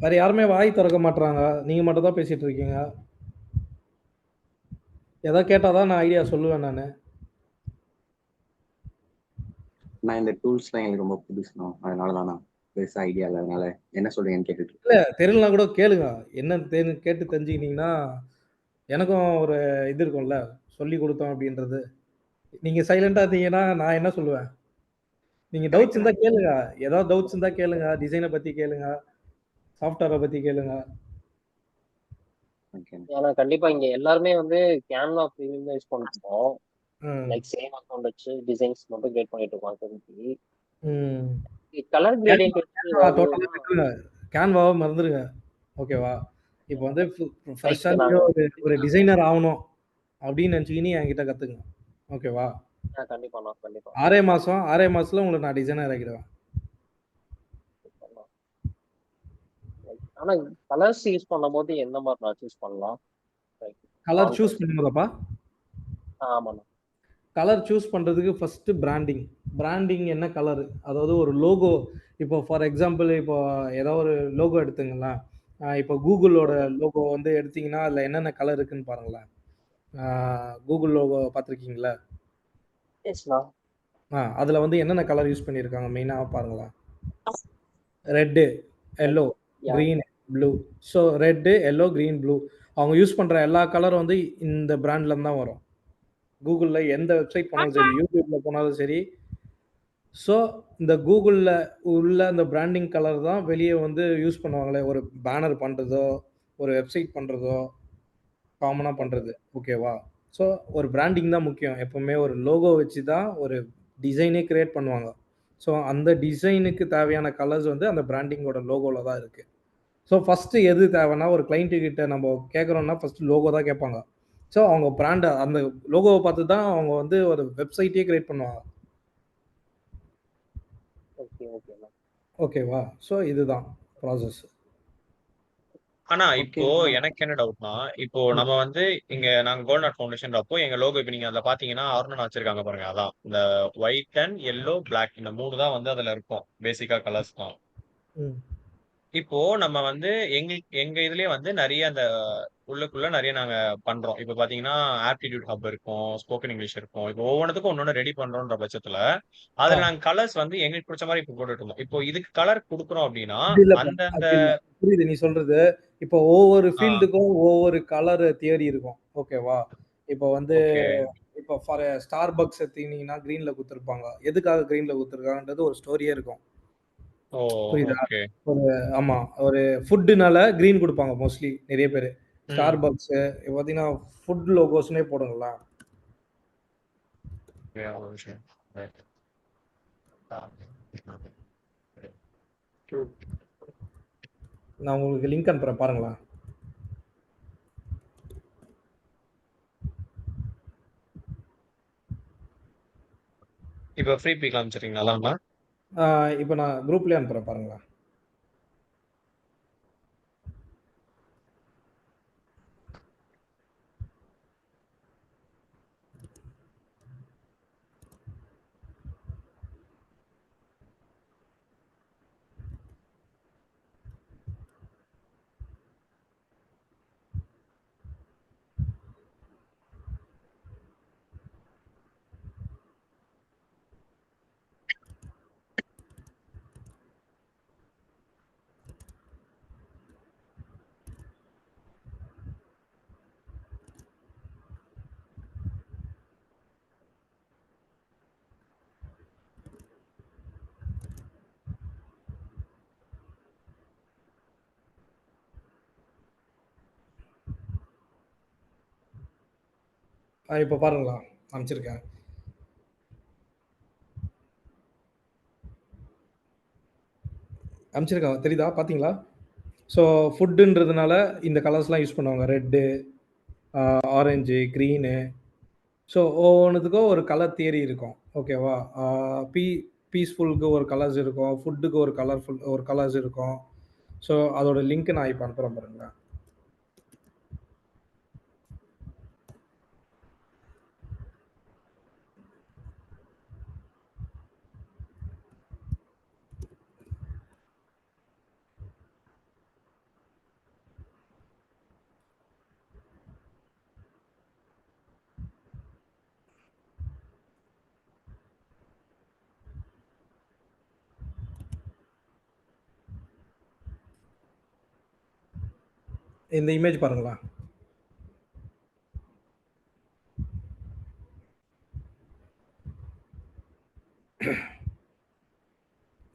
[SPEAKER 1] வேற யாருமே வாய் திறக்க மாட்றாங்க. நீங்க மட்டும் தான் பேசிட்டு இருக்கீங்க. எதா கேட்டாதான் நான் ஐடியா சொல்லுவேன் நானு.
[SPEAKER 4] நான் இந்த டூல்ஸ்லாம் எனக்கு ரொம்ப புதுசுணும். அதனால தான் நான் பெருசா ஐடியா இல்லை. அதனால என்ன சொல்றீங்கன்னு கேட்டுட்டு
[SPEAKER 1] இல்ல தெரியலனா கூட கேளுங்க. என்னன்னு கேட்டு தெரிஞ்சுக்கிட்டீங்கன்னா எனக்கும் ஒரு இது இருக்கும்ல, சொல்லி கொடுத்தோம் அப்படின்றது. நீங்க சைலண்டா இருந்தீங்கன்னா நான் என்ன சொல்லுவேன்? நீங்க டவுட்ஸ் இருந்தா கேளுங்க. ஏதாவது டவுட்ஸ் இருந்தா கேளுங்க. டிசைனை பத்தி கேளுங்க, சாஃப்ட்வேரை பத்தி கேளுங்க.
[SPEAKER 4] இருக்கேன்.
[SPEAKER 2] ஏன்னா கண்டிப்பா இங்க எல்லாருமே வந்து கேன்வா ப்ரீமியம் தான் யூஸ் பண்ணிருக்கோம்.
[SPEAKER 1] ம்.
[SPEAKER 2] லைக் சேம் அக்கௌண்ட் வச்சு டிசைன்ஸ் மட்டும் கிரியேட் பண்ணிட்டு இருக்கோம் இப்போதைக்கு.
[SPEAKER 1] ம்.
[SPEAKER 2] கலர் கிரேடியன்ட் வச்சு
[SPEAKER 1] டோட்டலா விட்டுருங்க. கேன்வாவை மறந்துருங்க. ஓகேவா? இப்போ வந்து ஃப்ரெஷ்ஷா
[SPEAKER 2] நாங்க
[SPEAKER 1] ஒரு டிசைனர் ஆகணும் அப்படின்னு நினைச்சீங்கன்னு என்கிட்ட கத்துங்க. ஓகேவா?
[SPEAKER 2] கண்டிப்பா
[SPEAKER 1] 6 மாசத்துல உங்களை நான் டிசைனர் ஆக்கிடுவேன்.
[SPEAKER 2] ஆனா கலர்ஸ் யூஸ் பண்ணும்போது எந்த மாதிரி நான் சூஸ் பண்ணலாம்?
[SPEAKER 1] கலர் சூஸ் பண்ணும்போதப்பா,
[SPEAKER 2] ஆமாண்ணா.
[SPEAKER 1] கலர் சூஸ் பண்றதுக்கு ஃபர்ஸ்ட் பிராண்டிங் என்ன கலர், அதாவது ஒரு லோகோ. இப்போ ஃபார் எக்ஸாம்பிள் இப்போ ஏதோ ஒரு லோகோ எடுத்துங்களேன். இப்போ கூகுளோட லோகோ வந்து எடுத்தீங்கன்னா அதில் என்னென்ன கலர் இருக்குன்னு பாருங்களேன். கூகுள் லோகோ பார்த்துருக்கீங்களா?
[SPEAKER 2] எஸ்ண்ணா.
[SPEAKER 1] அதில் வந்து என்னென்ன கலர் யூஸ் பண்ணியிருக்காங்க மெயினாக பாருங்களேன். Red, yellow, green, blue. So red, yellow, green, blue அவங்க யூஸ் பண்ணுற எல்லா கலரும் வந்து இந்த பிராண்ட்லேருந்து தான் வரும். கூகுளில் எந்த வெப்சைட் போனாலும் சரி, யூடியூப்பில் போனாலும் சரி. ஸோ இந்த கூகுளில் உள்ள அந்த பிராண்டிங் கலர் தான் வெளியே வந்து யூஸ் பண்ணுவாங்களே, ஒரு பேனர் பண்ணுறதோ, ஒரு வெப்சைட் பண்ணுறதோ, காமனாக பண்ணுறது. ஓகேவா? ஸோ ஒரு பிராண்டிங் தான் முக்கியம். எப்போவுமே ஒரு லோகோ வச்சு தான் ஒரு டிசைனே கிரியேட் பண்ணுவாங்க. ஸோ அந்த டிசைனுக்கு தேவையான கலர்ஸ் வந்து அந்த பிராண்டிங்கோட லோகோவில் தான் இருக்குது. ஸோ ஃபஸ்ட்டு எது தேவைன்னா, ஒரு கிளைண்ட்டு கிட்ட நம்ம கேட்குறோம்னா ஃபஸ்ட்டு லோகோ தான் கேட்பாங்க. ஸோ அவங்க பிராண்டை அந்த லோகோவை பார்த்து தான் அவங்க வந்து ஒரு வெப்சைட்டே கிரியேட் பண்ணுவாங்க. ஓகேவா? ஸோ இதுதான் ப்ராசஸ்.
[SPEAKER 3] ஆனா இப்போ எனக்கு என்ன டவுட்னா, இப்போ நம்ம வந்து இங்க நாங்க கோல்டன் ஃபவுண்டேஷன் எங்க லோகோ இப்ப நீங்க அதுல பாத்தீங்கன்னா ஆர்னன் வச்சிருக்காங்க பாருங்க. அதான் இந்த ஒயிட் அண்ட் எல்லோ பிளாக் இந்த 3 தான் வந்து அதுல இருக்கும். பேசிக்கா கலர்ஸ் தான். இப்போ நம்ம வந்து எங்க இதுலயே வந்து நிறைய அந்த உள்ளுக்குள்ள நிறைய நாங்க பண்றோம். இப்ப பாத்தீங்கன்னா ஆப்டிடியூட் ஹப் இருக்கும், ஸ்போக்கன் இங்கிலீஷ் இருக்கும். இப்போ ஒவ்வொன்றுக்கும் ஒன்னொன்னு ரெடி பண்றோம்ன்ற பட்சத்துல அதுல நாங்க கலர்ஸ் வந்து எங்களுக்கு பிடிச்ச மாதிரி இப்போ போட்டுட்டு இருந்தோம். இப்போ இதுக்கு கலர் கொடுக்குறோம் அப்படின்னா அந்தந்த
[SPEAKER 1] புரியுது நீ சொல்றது. இப்போ ஒவ்வொரு ஃபீல்டுக்கும் ஒவ்வொரு கலர் தியரி இருக்கும். ஓகேவா? இப்போ வந்து இப்போ ஃபார் ஸ்டார் பக்ஸ் எடுத்தீங்கன்னா கிரீன்ல கொடுத்துருப்பாங்க. எதுக்காக கிரீன்ல கொடுத்துருக்காங்கன்றது ஒரு ஸ்டோரியே இருக்கும். புரியுதா? ஆமா, ஒரு ஃபுட்டுனால கிரீன் கொடுப்பாங்க மோஸ்ட்லி நிறைய பேர். ஸ்டார் பக்ஸ் இப்போ பார்த்தீங்கன்னா ஃபுட் லோகோஸ்னே போடுங்களா. நான் உங்களுக்கு லிங்க் அனுப்புறேன் பாருங்களா.
[SPEAKER 3] இப்போ ஃப்ரீ பீக் காமிச்சிருக்கீங்களா அதான்ண்ணா?
[SPEAKER 1] இப்போ நான் குரூப்லேயே அனுப்புறேன் பாருங்களா. இப்போ பாருங்களா அனுப்பிச்சிருக்கேன். அனுப்பிச்சிருக்கேன் தெரியுதா பார்த்தீங்களா? ஸோ ஃபுட்டுன்றதுனால இந்த கலர்ஸ்லாம் யூஸ் பண்ணுவாங்க. Red, orange, green. ஸோ ஒவ்வொன்றுத்துக்கும் ஒரு கலர் தியரி இருக்கும். ஓகேவா? பீ பீஸ்ஃபுல்க்கு ஒரு கலர்ஸ் இருக்கும். ஃபுட்டுக்கு ஒரு கலர்ஸ் இருக்கும். ஸோ அதோட லிங்க் நான் இப்போ அனுப்புகிறேன் பாருங்களேன். இந்த இமேஜ் பாருங்களா.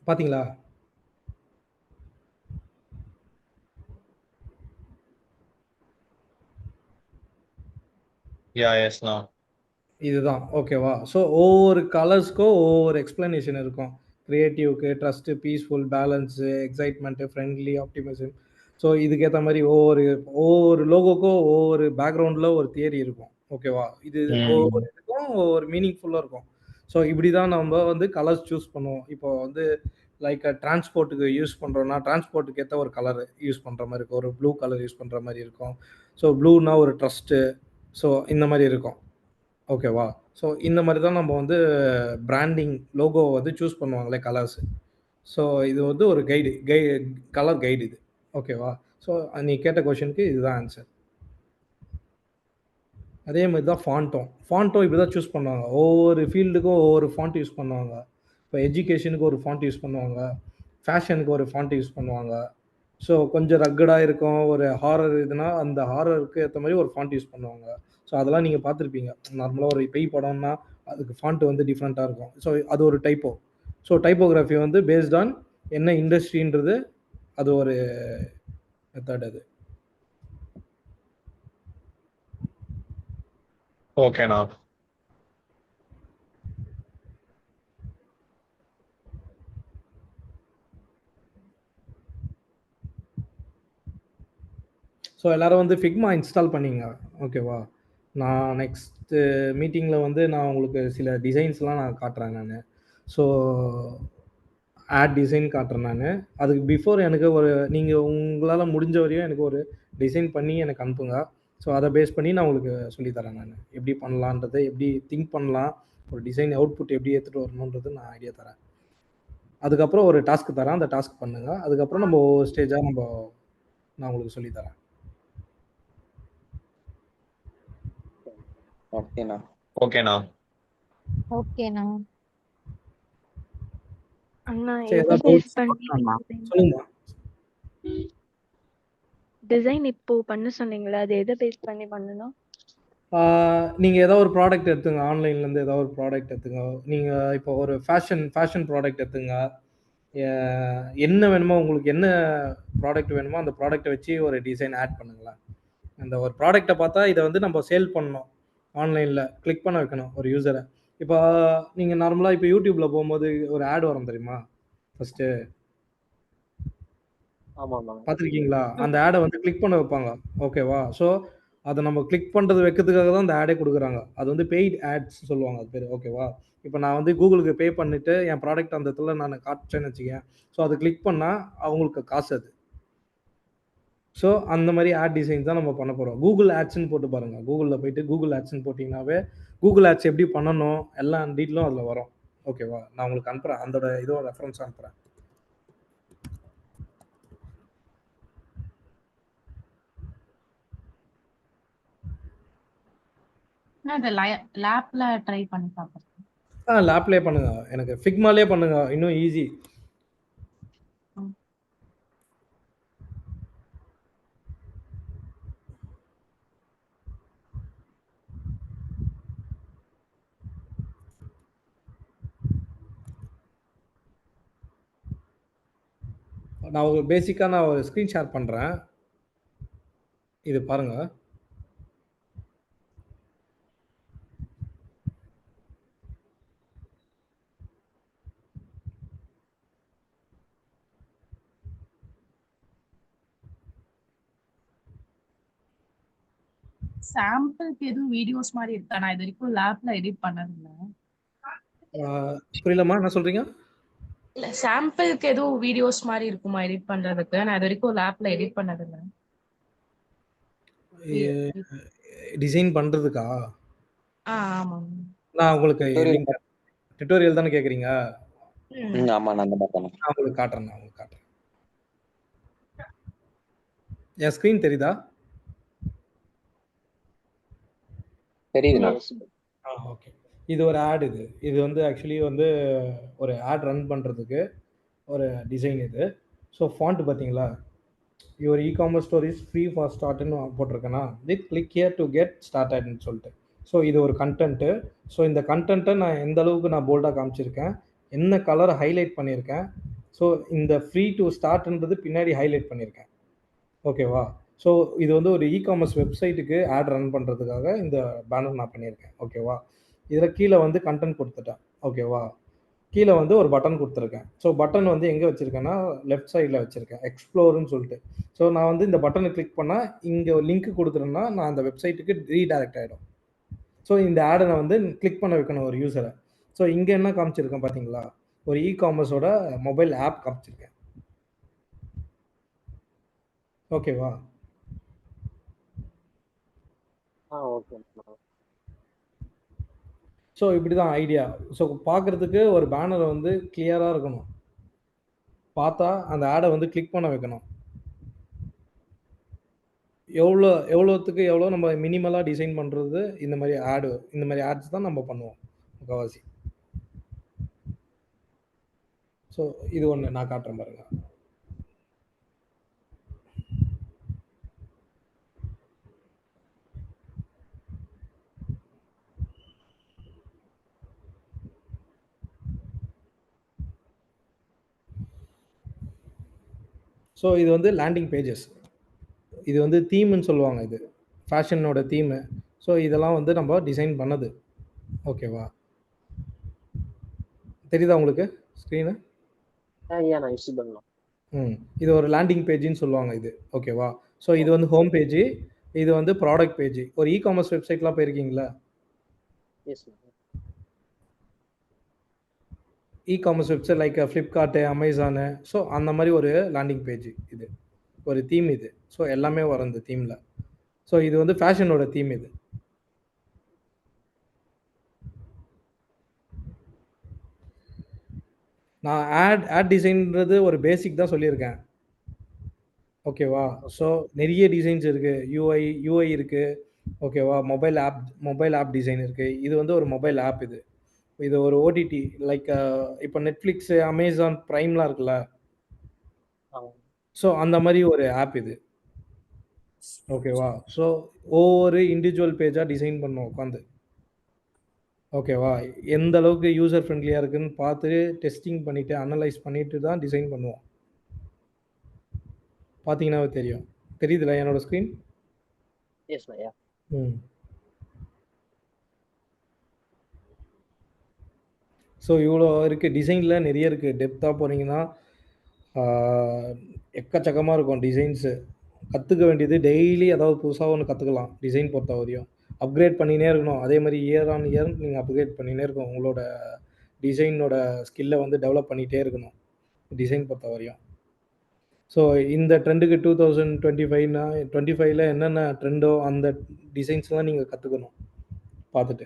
[SPEAKER 1] பார்த்தீங்களா?
[SPEAKER 3] எஸ்ண்ணா.
[SPEAKER 1] இதுதான் ஓகேவா? ஸோ ஒவ்வொரு கலர்ஸ்க்கும் ஒவ்வொரு எக்ஸ்பிளனேஷன் இருக்கும். கிரியேட்டிவ்க்கு, trust, peaceful, balance, excitement, friendly, optimism. So இதுக்கேற்ற மாதிரி ஒவ்வொரு லோகோக்கும் ஒவ்வொரு பேக்ரவுண்டில் ஒரு தியரி இருக்கும். ஓகேவா? இது ஒவ்வொரு இதுக்கும் ஒவ்வொரு மீனிங்ஃபுல்லாக இருக்கும். ஸோ இப்படி தான் நம்ம வந்து கலர்ஸ் சூஸ் பண்ணுவோம். இப்போ வந்து லைக் டிரான்ஸ்போர்ட்டுக்கு யூஸ் பண்ணுறோன்னா, டிரான்ஸ்போர்ட்டுக்கு ஏற்ற ஒரு கலர் யூஸ் பண்ணுற மாதிரி இருக்கும். ஒரு ப்ளூ கலர் யூஸ் பண்ணுற மாதிரி இருக்கும். ஸோ ப்ளூனா ஒரு ட்ரஸ்ட்டு. ஸோ இந்த மாதிரி இருக்கும். ஓகேவா? ஸோ இந்த மாதிரி தான் நம்ம வந்து பிராண்டிங் லோகோ வந்து சூஸ் பண்ணுவாங்களே கலர்ஸ். ஸோ இது வந்து ஒரு கலர் கைடு இது. ஓகேவா? ஸோ நீ கேட்ட கொஷனுக்கு இதுதான் ஆன்சர். அதே மாதிரி தான் ஃபாண்ட்டும் இப்படி தான் சூஸ் பண்ணுவாங்க. ஒவ்வொரு ஃபீல்டுக்கும் ஒவ்வொரு ஃபாண்ட் யூஸ் பண்ணுவாங்க. இப்போ எஜுகேஷனுக்கு ஒரு ஃபாண்ட் யூஸ் பண்ணுவாங்க. ஃபேஷனுக்கு ஒரு ஃபாண்ட் யூஸ் பண்ணுவாங்க. ஸோ கொஞ்சம் ரக்கடாக இருக்கும். ஒரு ஹாரர் இதுனா அந்த ஹாரருக்கு ஏற்ற மாதிரி ஒரு ஃபாண்ட் யூஸ் பண்ணுவாங்க. ஸோ அதெல்லாம் நீங்கள் பார்த்துருப்பீங்க. நார்மலாக ஒரு பேய் படம்னா அதுக்கு ஃபாண்ட் வந்து டிஃப்ரெண்ட்டாக இருக்கும். ஸோ அது ஒரு டைப்போ. ஸோ டைப்போகிராஃபி வந்து பேஸ்ட் ஆன் என்ன இண்டஸ்ட்ரின்றது அது ஒரு மெத்தட் அது.
[SPEAKER 3] ஓகேண்ணா.
[SPEAKER 1] ஸோ எல்லாரும் வந்து ஃபிக்மா இன்ஸ்டால் பண்ணிங்க. ஓகேவா? நான் நெக்ஸ்ட்டு மீட்டிங்கில் வந்து நான் உங்களுக்கு சில டிசைன்ஸ்லாம் நான் காட்டுறேன் நான். ஸோ ஆட் டிசைன் காட்டுறேன் நான். அதுக்கு பிஃபோர் எனக்கு நீங்கள் உங்களால் முடிஞ்ச வரையும் எனக்கு ஒரு டிசைன் பண்ணி எனக்கு அனுப்புங்க. ஸோ அதை பேஸ் பண்ணி நான் உங்களுக்கு சொல்லித்தரேன் நான். எப்படி பண்ணலான்றதை, எப்படி திங்க் பண்ணலாம், ஒரு டிசைன் அவுட்புட் எப்படி எடுத்துகிட்டு வரணுன்றது நான் ஐடியா தரேன். அதுக்கப்புறம் ஒரு டாஸ்க் தரேன். அந்த டாஸ்க் பண்ணுங்கள். அதுக்கப்புறம் நம்ம ஒவ்வொரு ஸ்டேஜாக நான் உங்களுக்கு சொல்லித்தரேன்.
[SPEAKER 4] ஓகேண்ணா.
[SPEAKER 3] ஓகேண்ணா.
[SPEAKER 6] ஓகேண்ணா.
[SPEAKER 7] அண்ணா
[SPEAKER 1] சரி,
[SPEAKER 7] எதை
[SPEAKER 1] ஏதாவது
[SPEAKER 7] பேஸ்
[SPEAKER 1] doubts?
[SPEAKER 7] பண்ணி
[SPEAKER 1] சொல்லுங்க.
[SPEAKER 7] டிசைன் இப்போ பண்ண சொன்னீங்களே அது எதை பேஸ் பண்ணி பண்ணணும்?
[SPEAKER 1] நீங்கள் ஏதாவது ஒரு ப்ராடக்ட் எடுத்துங்க. ஆன்லைன்லேருந்து ஏதாவது ஒரு ப்ராடக்ட் எடுத்துங்க. நீங்கள் இப்போ ஒரு ஃபேஷன் ப்ராடக்ட் எடுத்துங்க. என்ன வேணுமோ உங்களுக்கு என்ன ப்ராடக்ட் வேணுமோ அந்த ப்ராடக்ட்டை வச்சு ஒரு டிசைன் ஆட் பண்ணுங்களேன். அந்த ஒரு ப்ராடக்ட்டை பார்த்தா இதை வந்து நம்ம சேல் பண்ணணும். ஆன்லைனில் கிளிக் பண்ண வைக்கணும் ஒரு யூசரை. இப்போ நீங்கள் நார்மலாக இப்போ யூடியூப்பில் போகும்போது ஒரு ஆட் வரும் தெரியுமா? ஃபஸ்ட்டு
[SPEAKER 2] ஆமாண்ணா.
[SPEAKER 1] பார்த்துருக்கீங்களா? அந்த ஆட வந்து கிளிக் பண்ண வைப்பாங்க. ஓகேவா? ஸோ, அத நம்ம கிளிக் பண்றது வைக்கிறதுக்காக தான் அந்த ஆடே குடுக்குறாங்க. அது வந்து பெய்ட் ஆட்ஸ் சொல்லுவாங்க அது பேரு. ஓகேவா? இப்ப நான் வந்து Googleக்கு பே பண்ணிட்டு என் ப்ராடக்ட் அந்த இடத்துல நானு காட்டுச்சேன்னு வச்சுக்கயேன். ஸோ, அத கிளிக் பண்ணா அவங்களுக்கு காசு அது. ஸோ, அந்த மாரி ஆட் டிசைன் தான் நம்ம பண்ண போறோம். Google Adsன்னு போட்டு பாருங்க. Googleல போயிட்டு Google Adsன்னு போட்டீங்கன்னாவே, Google Ads எப்படி பண்ணணும்? எல்லா டீட்டெயிலும் அதுல வரும். ஓகேவா? நான் உங்களுக்கு அனுப்புறேன். அதோட இதோட ரெஃபரன்ஸ் அனுப்புறேன்.
[SPEAKER 8] நான் இந்த லேப்ல ட்ரை பண்ணி பார்க்குறேன்.
[SPEAKER 1] லேப்லயே பண்ணுங்க. எனக்கு Figmaலயே பண்ணுங்க. இன்னும் ஈஸி.
[SPEAKER 8] ம்.
[SPEAKER 1] நான் ஒரு ஸ்க்ரீன் ஷேர் பண்றேன். இது பாருங்க.
[SPEAKER 8] சாம்பிளுக்கு எதுவும் வீடியோஸ் மாதிரி இருக்கா? நான் இது வரைக்கும் லேப்ல எடிட் பண்ணதில்ல.
[SPEAKER 1] புரியலம்மா? என்ன சொல்றீங்க?
[SPEAKER 8] இல்ல சாம்பிளுக்கு எதுவும் வீடியோஸ் மாதிரி இருக்குமா எடிட் பண்றதுக்கு? நான் இது வரைக்கும் லேப்ல எடிட் பண்ணதில்ல.
[SPEAKER 1] டிசைன் பண்றதுக்கா?
[SPEAKER 8] ஆமாங்க.
[SPEAKER 1] நான் உங்களுக்கு
[SPEAKER 4] Tutorial
[SPEAKER 1] லிங்க் டியூட்டோரியல் தானே கேட்குறீங்க?
[SPEAKER 4] ஆமா நான் அந்த மாதிரி தானே.
[SPEAKER 1] நான் உங்களுக்கு காட்டுறேன். என் ஸ்க்ரீன் தெரியுதா?
[SPEAKER 4] தெரியுதுண்ணா.
[SPEAKER 2] எஸ்.
[SPEAKER 1] ஓகே. இது ஒரு ஆட் இது. இது வந்து ஆக்சுவலி வந்து ஒரு ஆட் ரன் பண்றதுக்கு ஒரு டிசைன் இது. ஸோ ஃபாண்ட் பார்த்தீங்களா? Your e-commerce store is free for ஸ்டார்ட்ன்னு போட்டிருக்கேனா? கிளிக் ஹியர் டு கெட் ஸ்டார்டட்ன்னு சொல்லிட்டு. ஸோ இது ஒரு கன்டென்ட்டு. ஸோ இந்த கன்டென்ட்டை நான் எந்த அளவுக்கு நான் போல்டாக காமிச்சிருக்கேன், என்ன கலரை ஹைலைட் பண்ணியிருக்கேன். ஸோ இந்த ஃப்ரீ டு ஸ்டார்ட்ன்றது பின்னாடி ஹைலைட் பண்ணியிருக்கேன். ஓகேவா? ஸோ இது வந்து ஒரு இ-காமர்ஸ் வெப்சைட்டுக்கு ஆட் ரன் பண்ணுறதுக்காக இந்த பேனர் நான் பண்ணியிருக்கேன். ஓகேவா? இதில் கீழே வந்து கண்டென்ட் கொடுத்துட்டேன். ஓகேவா? கீழே வந்து ஒரு பட்டன் கொடுத்துருக்கேன். ஸோ பட்டன் வந்து எங்கே வச்சுருக்கேன்னா லெஃப்ட் சைடில் வச்சுருக்கேன், எக்ஸ்ப்ளோர்னு சொல்லிட்டு. ஸோ நான் வந்து இந்த பட்டனை கிளிக் பண்ணால் இங்கே லிங்க் கொடுத்துட்டேன்னா நான் அந்த வெப்சைட்டுக்கு ரீடைரக்ட் ஆகிடும். ஸோ இந்த ஆடை நான் வந்து கிளிக் பண்ண வைக்கணும் ஒரு யூஸரை. ஸோ இங்கே என்ன காமிச்சிருக்கேன் பார்த்தீங்களா? ஒரு இ-காமர்ஸோட மொபைல் ஆப் காமிச்சிருக்கேன். ஓகேவா?
[SPEAKER 2] ஓகேண்ணா.
[SPEAKER 1] ஸோ இப்படி தான் ஐடியா. ஸோ பார்க்குறதுக்கு ஒரு பேனர் வந்து கிளியராக இருக்கணும். பார்த்தா அந்த ஆடை வந்து கிளிக் பண்ண வைக்கணும். எவ்வளோத்துக்கு எவ்வளோ நம்ம மினிமலாக டிசைன் பண்ணுறது இந்த மாதிரி ஆட்ஸ் தான் நம்ம பண்ணுவோம் முக்கால்வாசி. ஸோ இது ஒன்று நான் காட்டுறேன் பாருங்க. ஸோ இது வந்து லேண்டிங் பேஜஸ். இது வந்து தீம்னு சொல்லுவாங்க. இது ஃபேஷனோட தீமு. ஸோ இதெல்லாம் வந்து நம்ம டிசைன் பண்ணது. ஓகேவா? தெரியுதா உங்களுக்கு ஸ்க்ரீனு?
[SPEAKER 2] நான் யூஸ் பண்ணலாம்.
[SPEAKER 1] இது ஒரு லேண்டிங் பேஜ்ன்னு சொல்லுவாங்க இது. ஓகேவா? ஸோ இது வந்து ஹோம் பேஜ். இது வந்து ப்ராடக்ட் பேஜ். ஒரு இ-காமர்ஸ் வெப்சைட்லாம் போயிருக்கீங்களா?
[SPEAKER 2] Yes.
[SPEAKER 1] Ecommerce website like Flipkart, Amazon. So அந்த மாதிரி ஒரு லேண்டிங் பேஜ் இது. ஒரு தீம் இது. ஸோ எல்லாமே வரும் இந்த தீமில். ஸோ இது வந்து ஃபேஷனோட தீம் இது. நான் ஆட் டிசைன்றது ஒரு பேசிக் தான் சொல்லியிருக்கேன். ஓகேவா? ஸோ நிறைய டிசைன்ஸ் இருக்குது. யூஐ இருக்குது. ஓகேவா? மொபைல் ஆப் டிசைன் இருக்குது. இது வந்து ஒரு மொபைல் ஆப் இது. இது ஒரு ஓடிடி லைக் இப்போ நெட்ஃப்ளிக்ஸ், அமேசான் ப்ரைம்லாம் இருக்குல்ல. ஸோ அந்த மாதிரி ஒரு ஆப் இது. ஓகேவா? ஸோ ஒவ்வொரு இண்டிவிஜுவல் பேஜாக டிசைன் பண்ணோம் உட்காந்து. ஓகேவா? எந்த அளவுக்கு யூசர் ஃப்ரெண்ட்லியாக இருக்குன்னு பார்த்து டெஸ்டிங் பண்ணிவிட்டு அனலைஸ் பண்ணிட்டு தான் டிசைன் பண்ணுவோம். பார்த்தீங்கன்னாவே தெரியும். தெரியுதுல்ல என்னோட ஸ்க்ரீன்?
[SPEAKER 2] எஸ் ஐயா.
[SPEAKER 1] ஸோ இவ்வளோ இருக்குது. டிசைனில் நிறைய இருக்குது. டெப்த்தாக போனீங்கன்னா எக்கச்சக்கமா இருக்கும் டிசைன்ஸு. கத்துக்க வேண்டியது டெய்லி ஏதாவது புதுசா ஒண்ணு கத்துக்கலாம். டிசைன் பொறுத்தவரையும். அப்கிரேட் பண்ணினே இருக்கணும். அதே மாரி இயர் ஆன் இயர் நீங்க அப்கிரேட் பண்ணினே இருக்கணும். உங்களோட டிசைனோட ஸ்கில்ல வந்து டெவலப் பண்ணிட்டே இருக்கணும். டிசைன் பொறுத்தவரையும். ஸோ இந்த ட்ரெண்டுக்கு 2025னா 25ல என்னென்ன ட்ரெண்டோ அந்த டிசைன்ஸ்லாம் நீங்க கத்துக்கணும். பார்த்துட்டு.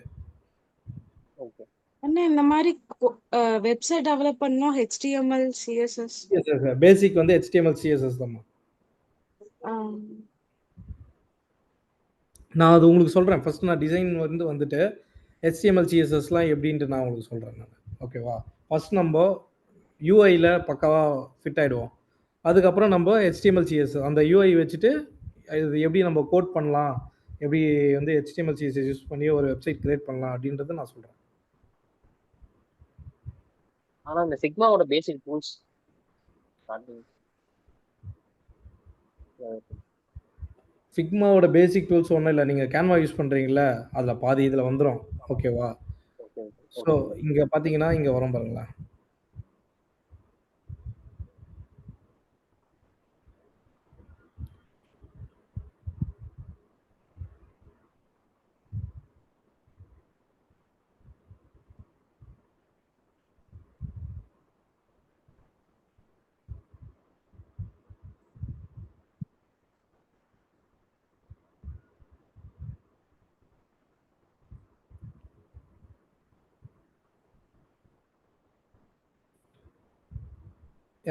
[SPEAKER 2] ஓகே.
[SPEAKER 9] அண்ணா இந்த மாதிரி வெப்சைட் டெவலப் பண்ணோம் HTML CSS
[SPEAKER 1] பேசிக் வந்து HTML CSS தான்மா. நான் அது உங்களுக்கு சொல்றேன். ஃபர்ஸ்ட் நான் டிசைன் வந்துட்டு HTML CSSலாம் எப்படின்ட்டு நான் உங்களுக்கு சொல்றேன் நான். ஓகேவா? ஃபர்ஸ்ட் நம்ம UIல பக்காவா ஃபிட் ஆயிடுவோம். அதுக்கப்புறம் நம்ம HTML CSS அந்த UI வச்சுட்டு இது எப்படி நம்ம கோட் பண்ணலாம், எப்படி வந்து HTML CSS யூஸ் பண்ணி ஒரு வெப்சைட் கிரியேட் பண்ணலாம் அப்படின்றத நான் சொல்றேன்.
[SPEAKER 2] ஆனா இந்த சிக்மாவோட பேசிக் டூல்ஸ்
[SPEAKER 1] ஃபிக்மாவோட பேசிக் டூல்ஸ் ஒன்றும் இல்லை. நீங்கள் கேன்வா யூஸ் பண்ணுறீங்களா, அதில் பாதி இதில் வந்துடும். ஓகேவா? ஸோ இங்கே பார்த்தீங்கன்னா இங்கே வரும் பாருங்களேன்.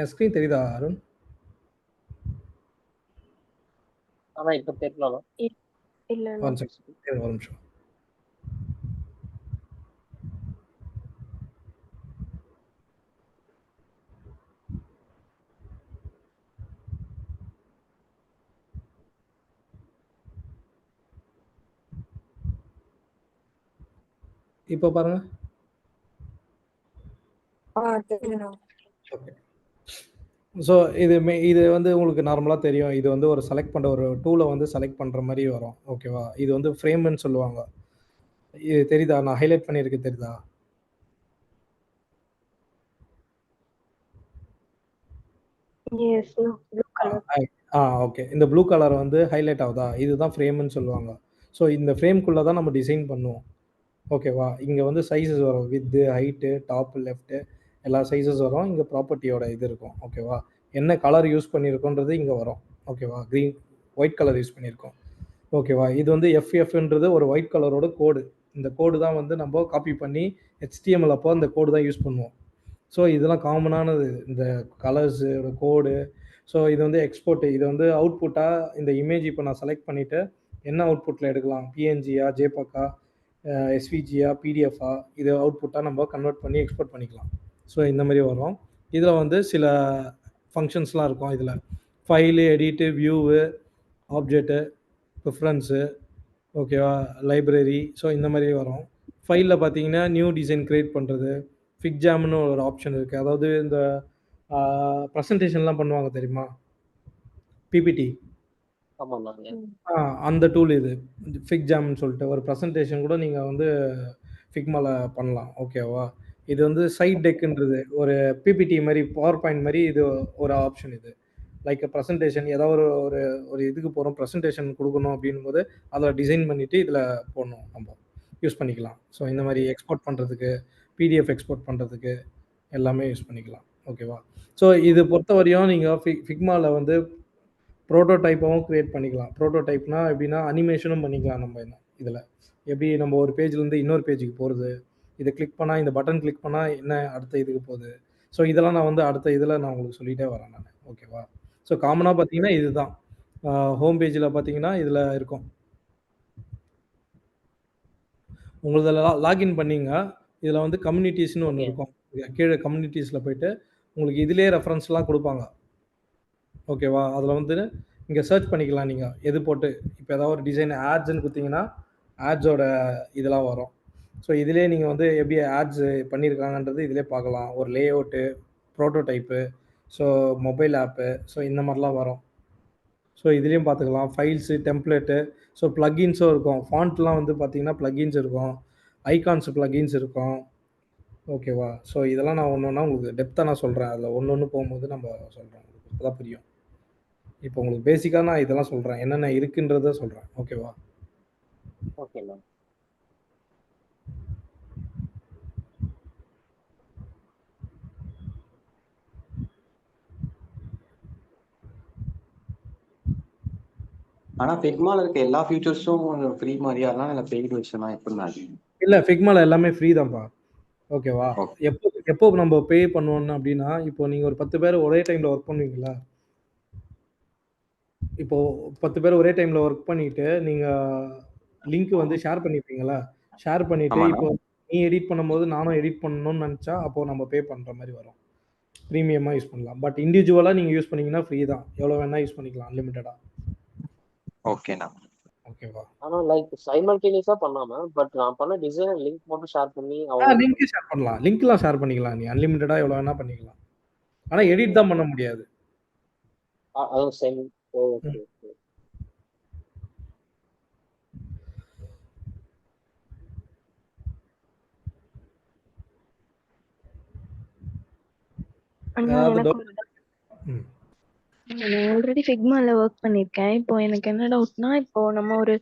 [SPEAKER 1] என் ஸ்க்ரீன் தெரியுதா அருண்?
[SPEAKER 2] ஆனா இப்ப தெரியலாம்.
[SPEAKER 7] இல்ல
[SPEAKER 1] ஒரு நிமிஷம். இப்போ பாருங்க. ஓகே. ஸோ இது வந்து உங்களுக்கு நார்மலாக தெரியும். இது வந்து ஒரு செலக்ட் பண்ணுற ஒரு டூலை வந்து செலக்ட் பண்ணுற மாதிரி வரும். ஓகேவா? இது வந்து ஃப்ரேம்னு சொல்லுவாங்க. இது தெரியுதா? நான் ஹைலைட் பண்ணியிருக்கேன் தெரியுதா?
[SPEAKER 7] Yes blue colour.
[SPEAKER 1] ஓகே. இந்த ப்ளூ கலர் வந்து ஹைலைட் ஆகுதா? இதுதான் ஃப்ரேம்னு சொல்லுவாங்க. ஸோ இந்த ஃப்ரேம்குள்ளே தான் நம்ம டிசைன் பண்ணுவோம். ஓகேவா? இங்கே வந்து சைஸஸ் வரும். வித்து, ஹைட்டு, டாப், லெஃப்ட்டு எல்லா சைஸஸ் வரும். இங்கே ப்ராப்பர்ட்டியோட இது இருக்கும். ஓகேவா? என்ன கலர் யூஸ் பண்ணியிருக்கோன்றது இங்கே வரும். ஓகேவா? க்ரீன் ஒயிட் கலர் யூஸ் பண்ணியிருக்கோம். ஓகேவா? இது வந்து எஃப்எஃப்ன்றது ஒரு ஒயிட் கலரோட கோடு. இந்த கோடு தான் வந்து நம்ம காப்பி பண்ணி HTML அப்போ அந்த கோடு தான் யூஸ் பண்ணுவோம். ஸோ இதெல்லாம் காமனானது. இந்த கலர்ஸோட கோடு. ஸோ இது வந்து எக்ஸ்போர்ட். இது வந்து அவுட்புட்டாக இந்த இமேஜ் இப்போ நான் செலக்ட் பண்ணிவிட்டு என்ன அவுட்புட்டில் எடுக்கலாம், PNGயா, JPEGா, SVGயா, PDFா, இது அவுட்புட்டாக நம்ம கன்வெர்ட் பண்ணி எக்ஸ்போர்ட் பண்ணிக்கலாம். ஸோ இந்த மாதிரி வரும். இதில் வந்து சில ஃபங்க்ஷன்ஸ்லாம் இருக்கும். இதில் file, edit, view, object, preference, ஓகேவா, லைப்ரரி. ஸோ இந்த மாதிரி வரும். ஃபைலில் பார்த்தீங்கன்னா நியூ டிசைன் க்ரியேட் பண்ணுறது, ஃபிக்ஜாம்னு ஒரு ஆப்ஷன் இருக்குது. அதாவது இந்த ப்ரெசன்டேஷன்லாம் பண்ணுவாங்க தெரியுமா, PPT. அந்த டூல் இது ஃபிக்ஜாம்னு சொல்லிட்டு ஒரு ப்ரெசன்டேஷன் கூட நீங்கள் வந்து ஃபிக்மால பண்ணலாம். ஓகேவா? இது வந்து சைட் டெக்குன்றது ஒரு PPT மாதிரி, பவர் பாயிண்ட் மாதிரி இது ஒரு ஆப்ஷன். இது லைக் ப்ரெசன்டேஷன் ஏதாவது ஒரு ஒரு ஒரு இதுக்கு போகிறோம், ப்ரெசன்டேஷன் கொடுக்கணும் அப்படின் போது அதில் டிசைன் பண்ணிவிட்டு இதில் போடணும், நம்ம யூஸ் பண்ணிக்கலாம். ஸோ இந்த மாதிரி எக்ஸ்போர்ட் பண்ணுறதுக்கு, PDF எக்ஸ்போர்ட் பண்ணுறதுக்கு எல்லாமே யூஸ் பண்ணிக்கலாம். ஓகேவா? ஸோ இது பொறுத்தவரையும் நீங்கள் ஃபிக்மாவில் வந்து ப்ரோட்டோடைப்பாகவும் க்ரியேட் பண்ணிக்கலாம். ப்ரோட்டோடைப்னா எப்படின்னா அனிமேஷனும் பண்ணிக்கலாம். நம்ம இதில் எப்படி நம்ம ஒரு பேஜ்லேருந்து இன்னொரு பேஜுக்கு போகிறது, இதை கிளிக் பண்ணால் இந்த பட்டன் கிளிக் பண்ணால் என்ன அடுத்த இதுக்கு போகுது. ஸோ இதெல்லாம் நான் வந்து அடுத்த இதில் நான் உங்களுக்கு சொல்லிகிட்டே வரேன் நான். ஓகேவா? ஸோ காமனாக பார்த்தீங்கன்னா இதுதான். ஹோம் பேஜில் பார்த்தீங்கன்னா இதில் இருக்கும். உங்களதில் லாகின் பண்ணிங்க. இதில் வந்து கம்யூனிட்டிஸ்னு ஒன்று இருக்கும். கீழே கம்யூனிட்டிஸில் போயிட்டு உங்களுக்கு இதிலே ரெஃபரன்ஸ்லாம் கொடுப்பாங்க. ஓகேவா? அதில் வந்து இங்கே சர்ச் பண்ணிக்கலாம். நீங்கள் எது போட்டு இப்போ ஏதாவது ஒரு டிசைன் ஆட்ஸ்ன்னு கொடுத்தீங்கன்னா ஆட்ஸோட இதெல்லாம் வரும். ஸோ இதிலே நீங்கள் வந்து எப்படி ஆட்ஸ் பண்ணியிருக்காங்கன்றது இதிலே பார்க்கலாம். ஒரு லே அவுட்டு, ப்ரோட்டோடைப்பு, ஸோ மொபைல் ஆப்பு, ஸோ இந்த மாதிரிலாம் வரும். ஸோ இதுலேயும் பார்த்துக்கலாம். ஃபைல்ஸு, டெம்ப்ளேட்டு, ஸோ ப்ளக்கின்ஸும் இருக்கும். ஃபாண்ட்லாம் வந்து பார்த்தீங்கன்னா ப்ளக்கின்ஸ் இருக்கும், ஐகான்ஸ் ப்ளக்கின்ஸ் இருக்கும். ஓகேவா? ஸோ இதெல்லாம் நான் ஒன்று ஒன்றா உங்களுக்கு டெப்த்தாக நான் சொல்கிறேன். அதில் ஒன்று ஒன்று போகும்போது நம்ம சொல்கிறோம். உங்களுக்கு அப்போ தான் புரியும். இப்போ உங்களுக்கு பேசிக்கா நான் இதெல்லாம் சொல்றேன். என்னென்ன இருக்குன்றத சொல்றேன். ஓகேவா?
[SPEAKER 2] ஓகேண்ணா.
[SPEAKER 4] ஆனா ஃபிக்மால இருக்க எல்லா ஃபீச்சர்ஸும் ஃப்ரீ மாதிரியா இருக்கலாம், இல்ல பெய்டு வெர்ஷனா எப்படின்னா அது?
[SPEAKER 1] இல்ல ஃபிக்மால எல்லாமே ஃப்ரீ தான்ப்பா. ஓகேவா?
[SPEAKER 4] ஓகே.
[SPEAKER 1] எப்போ எப்போ நம்ம பே பண்ணுவோம்னு அப்படின்னா, இப்போ நீங்க ஒரு 10 பேர் ஒரே டைம்ல ஒர்க் பண்ணுவீங்களா? இப்போ 10 பேர் ஒரே டைம்ல ஒர்க் பண்ணிட்டு, நீங்க லிங்க் வந்து ஷேர் பண்ணிப்பீங்களா? ஷேர் பண்ணிட்டு,
[SPEAKER 4] ஆமாண்ணா.
[SPEAKER 1] இப்போ நீ எடிட் பண்ணும்போது நானும் எடிட் பண்ணணும்னு நெனச்சா, அப்போ நம்ம பே பண்ற மாரி வரும். பிரீமியமா யூஸ் பண்ணலாம். பட் இண்டிவிஜுவலா நீங்க யூஸ் பண்ணீங்கன்னா ஃப்ரீ தான். எவ்வளோ வேணா யூஸ் பண்ணிக்கலாம் அன்லிமிட்டடா.
[SPEAKER 4] ஓகேண்ணா.
[SPEAKER 1] ஓகேவா?
[SPEAKER 2] ஆனா லைக் சைமல்டேனியஸா பண்ணாம, பட் நான் பண்ண டிசைன் லிங்க் மட்டும் ஷேர் பண்ணி அவ்வளோதான்.
[SPEAKER 1] லிங்க் ஷேர் பண்ணலாம். லிங்க்லாம் ஷேர் பண்ணிக்கலாம். நீ அன்லிமிட்டடா எவ்வளோ வேணா பண்ணிக்கலாம். ஆனா எடிட் தான் பண்ண முடியாது.
[SPEAKER 2] அதுவும் சேம். ஓகே
[SPEAKER 1] ம்.
[SPEAKER 2] ஓகே.
[SPEAKER 7] அண்ணா
[SPEAKER 1] ஏதாவது
[SPEAKER 7] எனக்கு
[SPEAKER 1] டவுட்? ம்.
[SPEAKER 7] நான் ஆல்ரெடி ஃபிக்மால ஒர்க் பண்ணியிருக்கேன். இப்போ எனக்கு என்ன டவுட்னா, இப்போ நம்ம ஒரு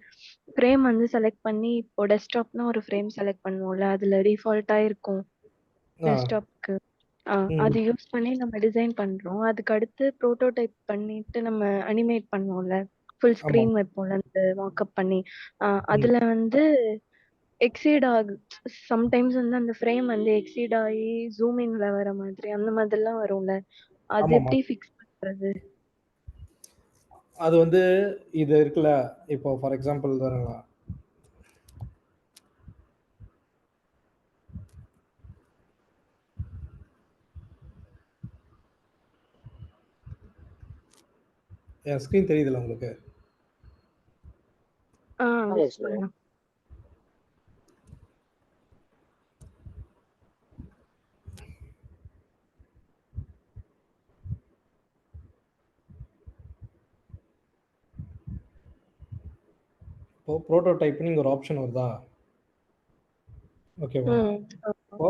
[SPEAKER 7] ஃப்ரேம் வந்து செலக்ட் பண்ணி, இப்போ டெஸ்க்டாப்னா ஒரு ஃப்ரேம் செலக்ட் பண்ணுவோம்ல, அதுல டிஃபால்ட்டா இருக்கும்
[SPEAKER 1] ஆ.
[SPEAKER 7] டெஸ்க்டாப்க்கு.
[SPEAKER 1] ம்.
[SPEAKER 7] அது யூஸ் பண்ணி நம்ம டிசைன் பண்றோம். அதுக்கு அடுத்து புரோட்டோடைப் பண்ணிட்டு நம்ம அனிமேட் பண்ணுவோம்ல, ஃபுல்
[SPEAKER 1] ஆமா.
[SPEAKER 7] ஸ்க்ரீன் வைப்போம்ல அந்த மார்க்அப் பண்ணி.
[SPEAKER 1] ம்.
[SPEAKER 7] அதுல வந்து எக்ஸீட் சம்டைம்ஸ் வந்து அந்த ஃப்ரேம் வந்து எக்ஸீட் ஆகி ஜூம் இன்ல வர மாதிரி அந்த மாதிரிலாம் வரும்ல. அது
[SPEAKER 1] ஆமாமா.
[SPEAKER 7] எப்படி ஃபிக்ஸ் பண்றது?
[SPEAKER 1] அது வந்து இது இருக்குல்ல, இப்போ ஃபார் எக்ஸாம்பிள் பாருங்களேன். என் ஸ்க்ரீன் தெரியுதுல்ல உங்களுக்கு?
[SPEAKER 2] Yes bro.
[SPEAKER 7] பண்ணலாம்.
[SPEAKER 1] இப்போ புரோட்டோடைப்னு ஒரு ஆப்ஷன் வருதா? ஓகேவா? இப்போ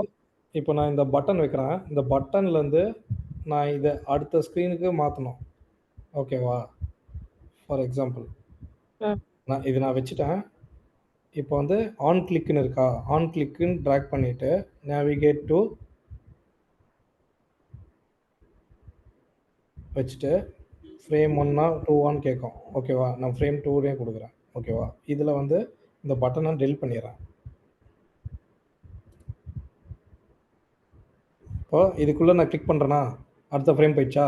[SPEAKER 1] இப்போ நான் இந்த பட்டன் வைக்கிறேன். இந்த பட்டன்லேருந்து நான் இதை அடுத்த ஸ்க்ரீனுக்கு மாற்றணும். ஓகேவா? ஃபார் எக்ஸாம்பிள்
[SPEAKER 7] ம்.
[SPEAKER 1] நான் வச்சுட்டேன். இப்போ வந்து ஆன் கிளிக்னு இருக்கா? ஆன் கிளிக்னு ட்ராக் பண்ணிட்டு நேவிகேட் டு வச்சுட்டு ஃப்ரேம் 1ஆ 2ஆன்னு கேட்கும். ஓகேவா? நான் ஃப்ரேம் 2னே கொடுக்குறேன். ஓகேவா? இதில் வந்து இந்த பட்டனை டெலிட் பண்ணிடுறேன். இப்போ இதுக்குள்ளே நான் கிளிக் பண்ணுறேன்னா அடுத்த ஃப்ரேம் போயிடுச்சா?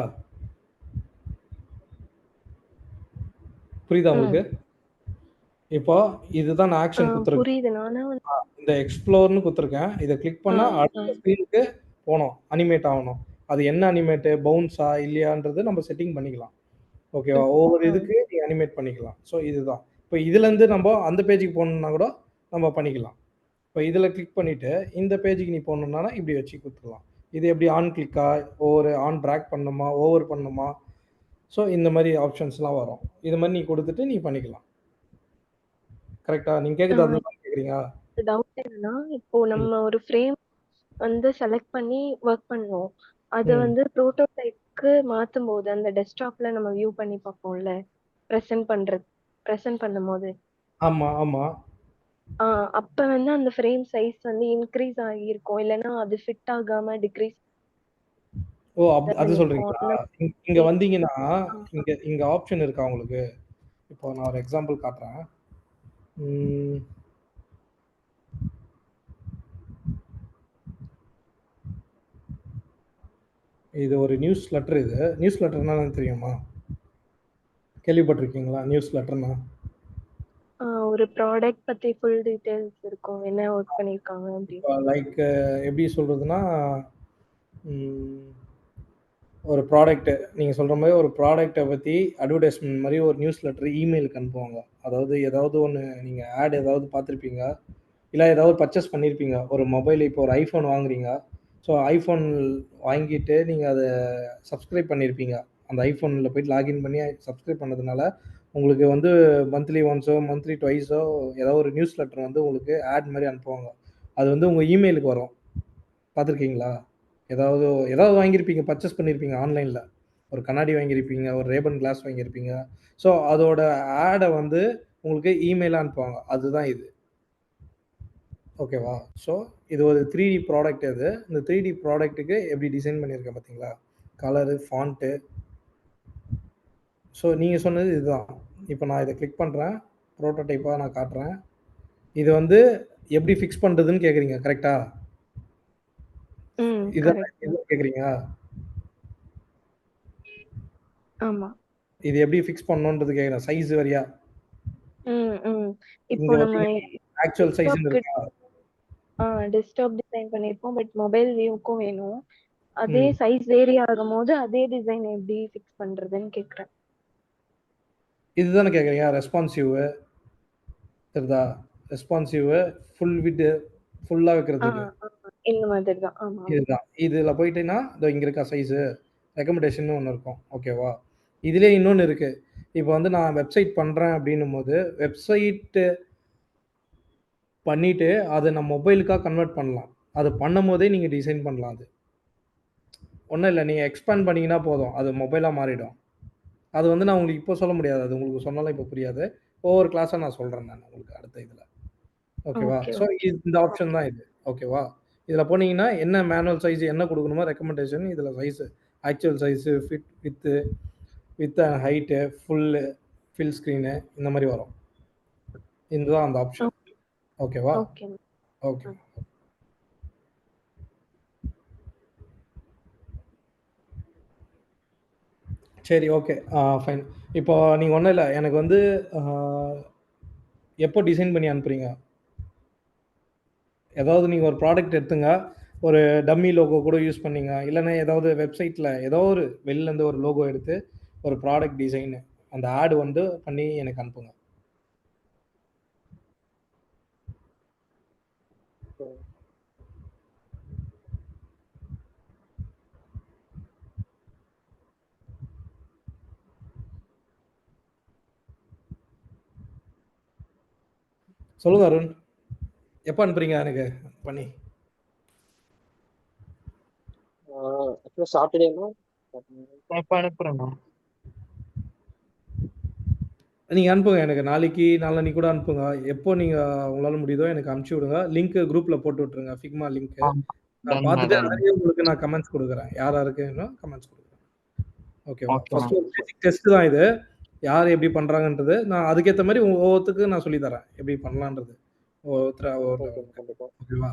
[SPEAKER 1] புரியுதா உங்களுக்கு? இப்போ இதுதான் நான் ஆக்ஷன் கொடுத்துருக்கேன்.
[SPEAKER 7] புரியுது. நானா
[SPEAKER 1] இந்த எக்ஸ்ப்ளோர்னு கொடுத்துருக்கேன். இதை கிளிக் பண்ணால் அடுத்த
[SPEAKER 7] வந்து
[SPEAKER 1] ஸ்க்ரீனுக்கு போகணும். அனிமேட் ஆகணும். அது என்ன அனிமேட்டு, பவுன்ஸா இல்லையான்றது நம்ம செட்டிங் பண்ணிக்கலாம். ஓகேவா? ஒவ்வொரு இதுக்கு நீ அனிமேட் பண்ணிக்கலாம். ஸோ இதுதான். இப்போ இதுலேருந்து நம்ம அந்த பேஜுக்கு போகணுன்னா கூட நம்ம பண்ணிக்கலாம். இப்போ இதில் கிளிக் பண்ணிவிட்டு இந்த பேஜுக்கு நீ போகணுன்னா இப்படி வச்சு கொடுத்துக்கலாம். இது எப்படி ஆன் கிளிக்கா, ஒவ்வொரு ஆன் ட்ராக் பண்ணணுமா, ஓவர் பண்ணணுமா? ஸோ இந்த மாதிரி ஆப்ஷன்ஸ்லாம் வரும். இது மாதிரி நீ கொடுத்துட்டு நீ பண்ணிக்கலாம். கரெக்டா? நீங்க கேட்குறது அதுதான் கேட்குறீங்க?
[SPEAKER 7] டவுட் என்னன்னா, இப்போ நம்ம ஒரு ஃப்ரேம் வந்து செலக்ட் பண்ணி ஒர்க் பண்ணுவோம். அத வந்து புரோட்டோடைப்க்கு மாத்தும்போது, அந்த டெஸ்க்டாப்ல நம்ம வியூ பண்ணி பார்ப்போம்ல, பிரசன்ட் பண்ணும்போது.
[SPEAKER 1] ஆமா, ஆமா.
[SPEAKER 7] அப்ப வந்து அந்த ஃப்ரேம் சைஸ் வந்து இன்க்ரீஸ் ஆகியிருக்கும். இல்லன்னா அது ஃபிட் ஆகாம டிக்ரீஸ்
[SPEAKER 1] ஓ! அது
[SPEAKER 7] பண்ணியிருக்கும்.
[SPEAKER 1] சொல்றீங்களா?
[SPEAKER 7] அந்த
[SPEAKER 1] இங்க
[SPEAKER 7] மாதிரி
[SPEAKER 1] வந்தீங்கன்னா,
[SPEAKER 7] ஆ.
[SPEAKER 1] இங்க ஆப்ஷன் இருக்கா உங்களுக்கு? இப்போ நான் ஒரு எக்ஸாம்பிள் காட்டுறேன். ம். இது ஒரு நியூஸ் லெட்டர் இது. நியூஸ் லெட்டர்னா என்னன்னு தெரியுமா? கேள்விப்பட்டிருக்கீங்களா? நியூஸ் லெட்டர்னா?
[SPEAKER 7] ஒரு ப்ராடக்ட் பத்தி ஃபுல் டீடைல்ஸ் இருக்கும். என்ன ஒர்க் பண்ணியிருக்காங்க அப்படின்னு.
[SPEAKER 1] இப்போ லைக் எப்படி சொல்றதுன்னா, ம் ஒரு ப்ராடக்ட் நீங்க சொல்ற மாரி ஒரு ப்ராடக்ட்ட பத்தி அட்வர்டைஸ்மென்ட் மாரி ஒரு நியூஸ் லெட்டர் இமெயிலுக்கு அனுப்புவாங்க. அதாவது ஏதாவது ஒண்ணு நீங்க ஏதாவது பார்த்திருப்பீங்க. இல்ல ஏதாவது பர்ச்சேஸ் பண்ணியிருப்பீங்க. ஒரு மொபைல் இப்போ ஒரு ஐஃபோன் வாங்குறீங்க. ஸோ ஐஃபோன் வாங்கிட்டு நீங்க அத சப்ஸ்கிரைப் பண்ணியிருப்பீங்க. அந்த ஐஃபோன்ல போயிட்டு லாகின் பண்ணி சப்ஸ்கிரைப் பண்ணதுனால, உங்களுக்கு வந்து மந்த்லி ஒன்ஸோ, மந்த்லி ட்வைஸோ ஏதாவது ஒரு நியூஸ் லெட்டர் வந்து உங்களுக்கு ஆட் மாரி அனுப்புவாங்க. அது வந்து உங்க இமெயிலுக்கு வரும். பார்த்துருக்கீங்களா? ஏதாவது ஏதாவது வாங்கியிருப்பீங்க, பர்ச்சேஸ் பண்ணியிருப்பீங்க ஆன்லைன்ல. ஒரு கண்ணாடி வாங்கியிருப்பீங்க, ஒரு ரேபன் கிளாஸ் வாங்கியிருப்பீங்க. ஸோ அதோட ஆட வந்து உங்களுக்கு இமெயிலா அனுப்புவாங்க. அதுதான் இது. ஓகேவா? ஸோ இது ஒரு 3D ப்ராடக்ட் இது. இந்த 3D ப்ராடக்ட்டுக்கு எப்படி டிசைன் பண்ணியிருக்கேன் பார்த்தீங்களா? Colour, font. ஸோ நீங்க சொன்னது இதுதான். இப்போ நான் இத கிளிக் பண்றேன். புரோட்டோடைப்பா நான் காட்டுறேன். இது வந்து எப்படி ஃபிக்ஸ் பண்றதுன்னு கேட்குறீங்க. கரெக்ட்டா? இதான்
[SPEAKER 7] கரெக்ட்.
[SPEAKER 1] இதான் கேட்குறீங்களா?
[SPEAKER 7] ஆமா.
[SPEAKER 1] இது எப்படி ஃபிக்ஸ் பண்ணணுன்றது கேட்குறேன். சைஸ் வாரியா?
[SPEAKER 7] இப்போ
[SPEAKER 1] இங்க
[SPEAKER 7] நம்ம
[SPEAKER 1] பார்த்தீங்கன்னா ஆக்சுவல் சைஸ்ன்னு
[SPEAKER 7] டெஸ்க்டாப்க்கு
[SPEAKER 1] இருக்கா?
[SPEAKER 7] டெஸ்க்டாப் டிசைன் பண்ணியிருப்போம். பட் மொபைல் வியூக்கும் வேணும். அதே
[SPEAKER 1] ம்.
[SPEAKER 7] சைஸ் வேரி ஆகும்போது அதே டிசைன் எப்படி ஃபிக்ஸ் பண்றதுன்னு கேட்குறேன்.
[SPEAKER 1] இதுதானே கேட்குறீங்க. ரெஸ்பான்சிவ் தெரியுதா? ரெஸ்பான்சிவ் ஃபுல் விட் ஃபுல்லா வைக்கிறதுக்கு.
[SPEAKER 7] இந்த மாதிரி தான். ஆமா.
[SPEAKER 1] இதுதான். இதுல போயிட்டீங்கன்னா, இதோ இங்க இருக்கா சைஸு. ரெக்கமெண்டேஷன்னு ஒண்ணு இருக்கும். ஓகேவா? இதுலயே இன்னொன்னு இருக்கு. இப்போ வந்து நான் வெப்சைட் பண்றேன் அப்படின்னும்போது, வெப்சைட் பண்ணிட்டு அத நான் மொபைலுக்கா கன்வெர்ட் பண்ணலாம். அது பண்ணும்போதே நீங்க டிசைன் பண்ணலாம் அது. ஒண்ணும் இல்ல. நீங்க எக்ஸ்பேண்ட் பண்ணீங்கன்னா போதும். அது மொபைலா மாறிடும். அது வந்து நான் உங்களுக்கு இப்போ சொல்ல முடியாது. அது உங்களுக்கு சொன்னாலும் இப்போ புரியாது. ஒவ்வொரு கிளாஸா நான் சொல்றேன் நான் உங்களுக்கு அடுத்த இதுல. ஓகேவா?
[SPEAKER 7] Okay,
[SPEAKER 1] so
[SPEAKER 7] okay.
[SPEAKER 1] இந்த ஆப்ஷன் தான் இது. ஓகேவா? இதுல போனீங்கன்னா, என்ன மேனுவல் சைஸ் என்ன குடுக்கணுமோ ரெக்கமெண்டேஷன் இதுல size actual size, width and height, fill screen இந்த மாரி வரும். இதுதான் அந்த ஆப்ஷன். ஓகேவா?
[SPEAKER 7] ஓகே.
[SPEAKER 1] ஓகே. சரி, ஓகே. ஃபைன். இப்போ நீங்க ஒண்ணும் இல்ல. எனக்கு வந்து எப்போ டிசைன் பண்ணி அனுப்புறீங்க? ஏதாவது நீங்க ஒரு ப்ராடக்ட் எடுத்துங்க. ஒரு டம்மி லோகோ கூட யூஸ் பண்ணீங்க. இல்லன்னா ஏதாவது வெப்சைட்ல ஏதோ ஒரு வெளில இருந்து ஒரு லோகோ எடுத்து, ஒரு ப்ராடக்ட் டிசைன் அந்த ஆட் வந்து பண்ணி எனக்கு அனுப்புங்க. சொல்லுங்க அருண். எப்ப அனுப்புறீங்க எனக்கு பண்ணி?
[SPEAKER 2] ஆக்சுவலா சாட்டர்டேனா
[SPEAKER 3] இப்ப அனுப்புறேண்ணா.
[SPEAKER 1] நீங்க அனுப்புங்க எனக்கு. நாளைக்கு, நாளான்னைக்கு கூட அனுப்புங்க. எப்போ நீங்க உங்களால முடியுதோ எனக்கு அனுப்பிச்சு விடுங்க. லிங்க் குரூப்ல போட்டு விட்டுருங்க. Figma link. நான் பார்த்துட்டு அதுலயே உங்களுக்கு நான் கமெண்ட்ஸ் குடுக்குறேன். யார் யாருக்கு வேணுமோ கமெண்ட்ஸ் குடுக்குறேன். ஓகேவா? ஃபர்ஸ்ட் ஒரு பேசிக் டெஸ்ட் தான் இது. யார் எப்படி பண்றாங்கன்றது. நான் அதுக்கேத்த மாரி ஒவ்வொருத்தருக்கு நான் சொல்லி தரேன். எப்படி பண்ணலான்றது. ஒவ்வொருத்தரா ஒவ்வொரு லெவலுக்கு.
[SPEAKER 2] கண்டிப்பா.
[SPEAKER 1] ஓகேவா?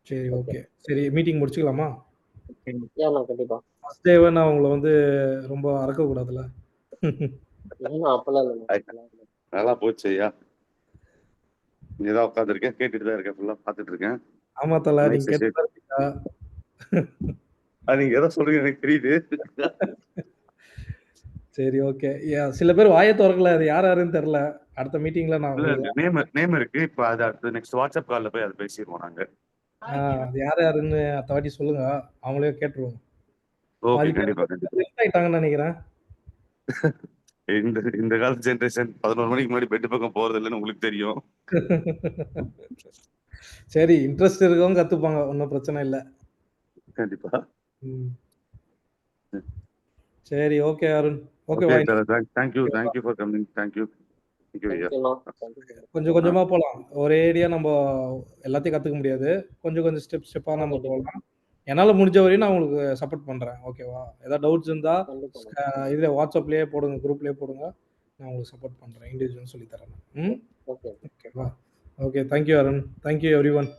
[SPEAKER 1] சரி,
[SPEAKER 2] ஓகே.
[SPEAKER 1] ஓகே. சரி மீட்டிங் முடிச்சுக்கலாமா?
[SPEAKER 2] ஏண்ணா கண்டிப்பா.
[SPEAKER 1] ஃபர்ஸ்ட் டேவே நான் உங்கள வந்து ரொம்ப அறக்கக்கூடாதுல்ல.
[SPEAKER 2] இல்லைண்ணா அப்பெல்லாம் இல்லைண்ணா.
[SPEAKER 5] நல்லா போச்சு ஐயா. இங்க தான் உட்காந்துருக்கேன். கேட்டுட்டு தான் இருக்கேன். ஃபுல்லா பார்த்துட்டு இருக்கேன்.
[SPEAKER 1] ஆமா தல.
[SPEAKER 5] நைஸ்
[SPEAKER 1] நீங்க கேட்டுட்டு தான் இருக்கீங்க.
[SPEAKER 5] நீங்க எதை சொல்றீங்க எனக்கு தெரியுது.
[SPEAKER 1] சரி, ஓகே. சில பேர் வாயே தொறக்கல. அது யார் யாருன்னு தெரியல. அடுத்த மீட்டிங்ல நான்
[SPEAKER 5] இல்ல
[SPEAKER 1] உங்களுக்கு
[SPEAKER 5] நேம் இருக்கு. இப்ப அது அடுத்து நெக்ஸ்ட் வாட்ஸ்அப் கால்ல போய் அதை பேசிடுவோம் நாங்க.
[SPEAKER 1] அது யார் யாருன்னு அடுத்த வாட்டி சொல்லுங்க. அவங்களே கேட்டுருவோம்.
[SPEAKER 5] ஓகே,
[SPEAKER 1] பாதி பேர்
[SPEAKER 5] கண்டிப்பா கண்டிப்பா.
[SPEAKER 1] லெஃப்ட் ஆயிட்டாங்கன்னு நினைக்கிறேன்.
[SPEAKER 5] இந்த இந்த காலத்து ஜெனரேஷன் 11 மணிக்கு முன்னாடி பெட் பக்கம் போறது இல்லைன்னு உங்களுக்கு தெரியும்.
[SPEAKER 1] சரி, இன்ட்ரெஸ்ட் இருக்கவங்க கத்துப்பாங்க. ஒண்ணும் பிரச்சனை இல்ல.
[SPEAKER 5] கண்டிப்பா.
[SPEAKER 1] ம். சரி, okay Arun. Okay
[SPEAKER 5] okay
[SPEAKER 1] bye.
[SPEAKER 5] Thank you for coming. Thank you ஐயா.
[SPEAKER 2] தேங்க்யூண்ணா.
[SPEAKER 1] கொஞ்சம் கொஞ்சமா போலாம். ஒரேடியா நம்ம எல்லாத்தையும் கத்துக்க முடியாது. கொஞ்சம் கொஞ்சம் ஸ்டெப்பா நம்ம
[SPEAKER 2] கண்டிப்பா.
[SPEAKER 1] போலாம். என்னால முடிஞ்ச வரையும் நான் உங்களுக்கு சப்போர்ட் பண்றேன். ஓகேவா? ஏதாவது டவுட்ஸ் இருந்தா
[SPEAKER 2] கண்டிப்பாண்ணா.
[SPEAKER 1] இதுல வாட்ஸ்அப்லயே போடுங்க. குரூப்லயே போடுங்க. நான் உங்களுக்கு சப்போர்ட் பண்றேன். இண்டிவிஜுவல் சொல்லி தரேன். ம்.
[SPEAKER 2] ஓகே.
[SPEAKER 1] ஓகேவா? Okay. Thank you Arun. Thank you everyone.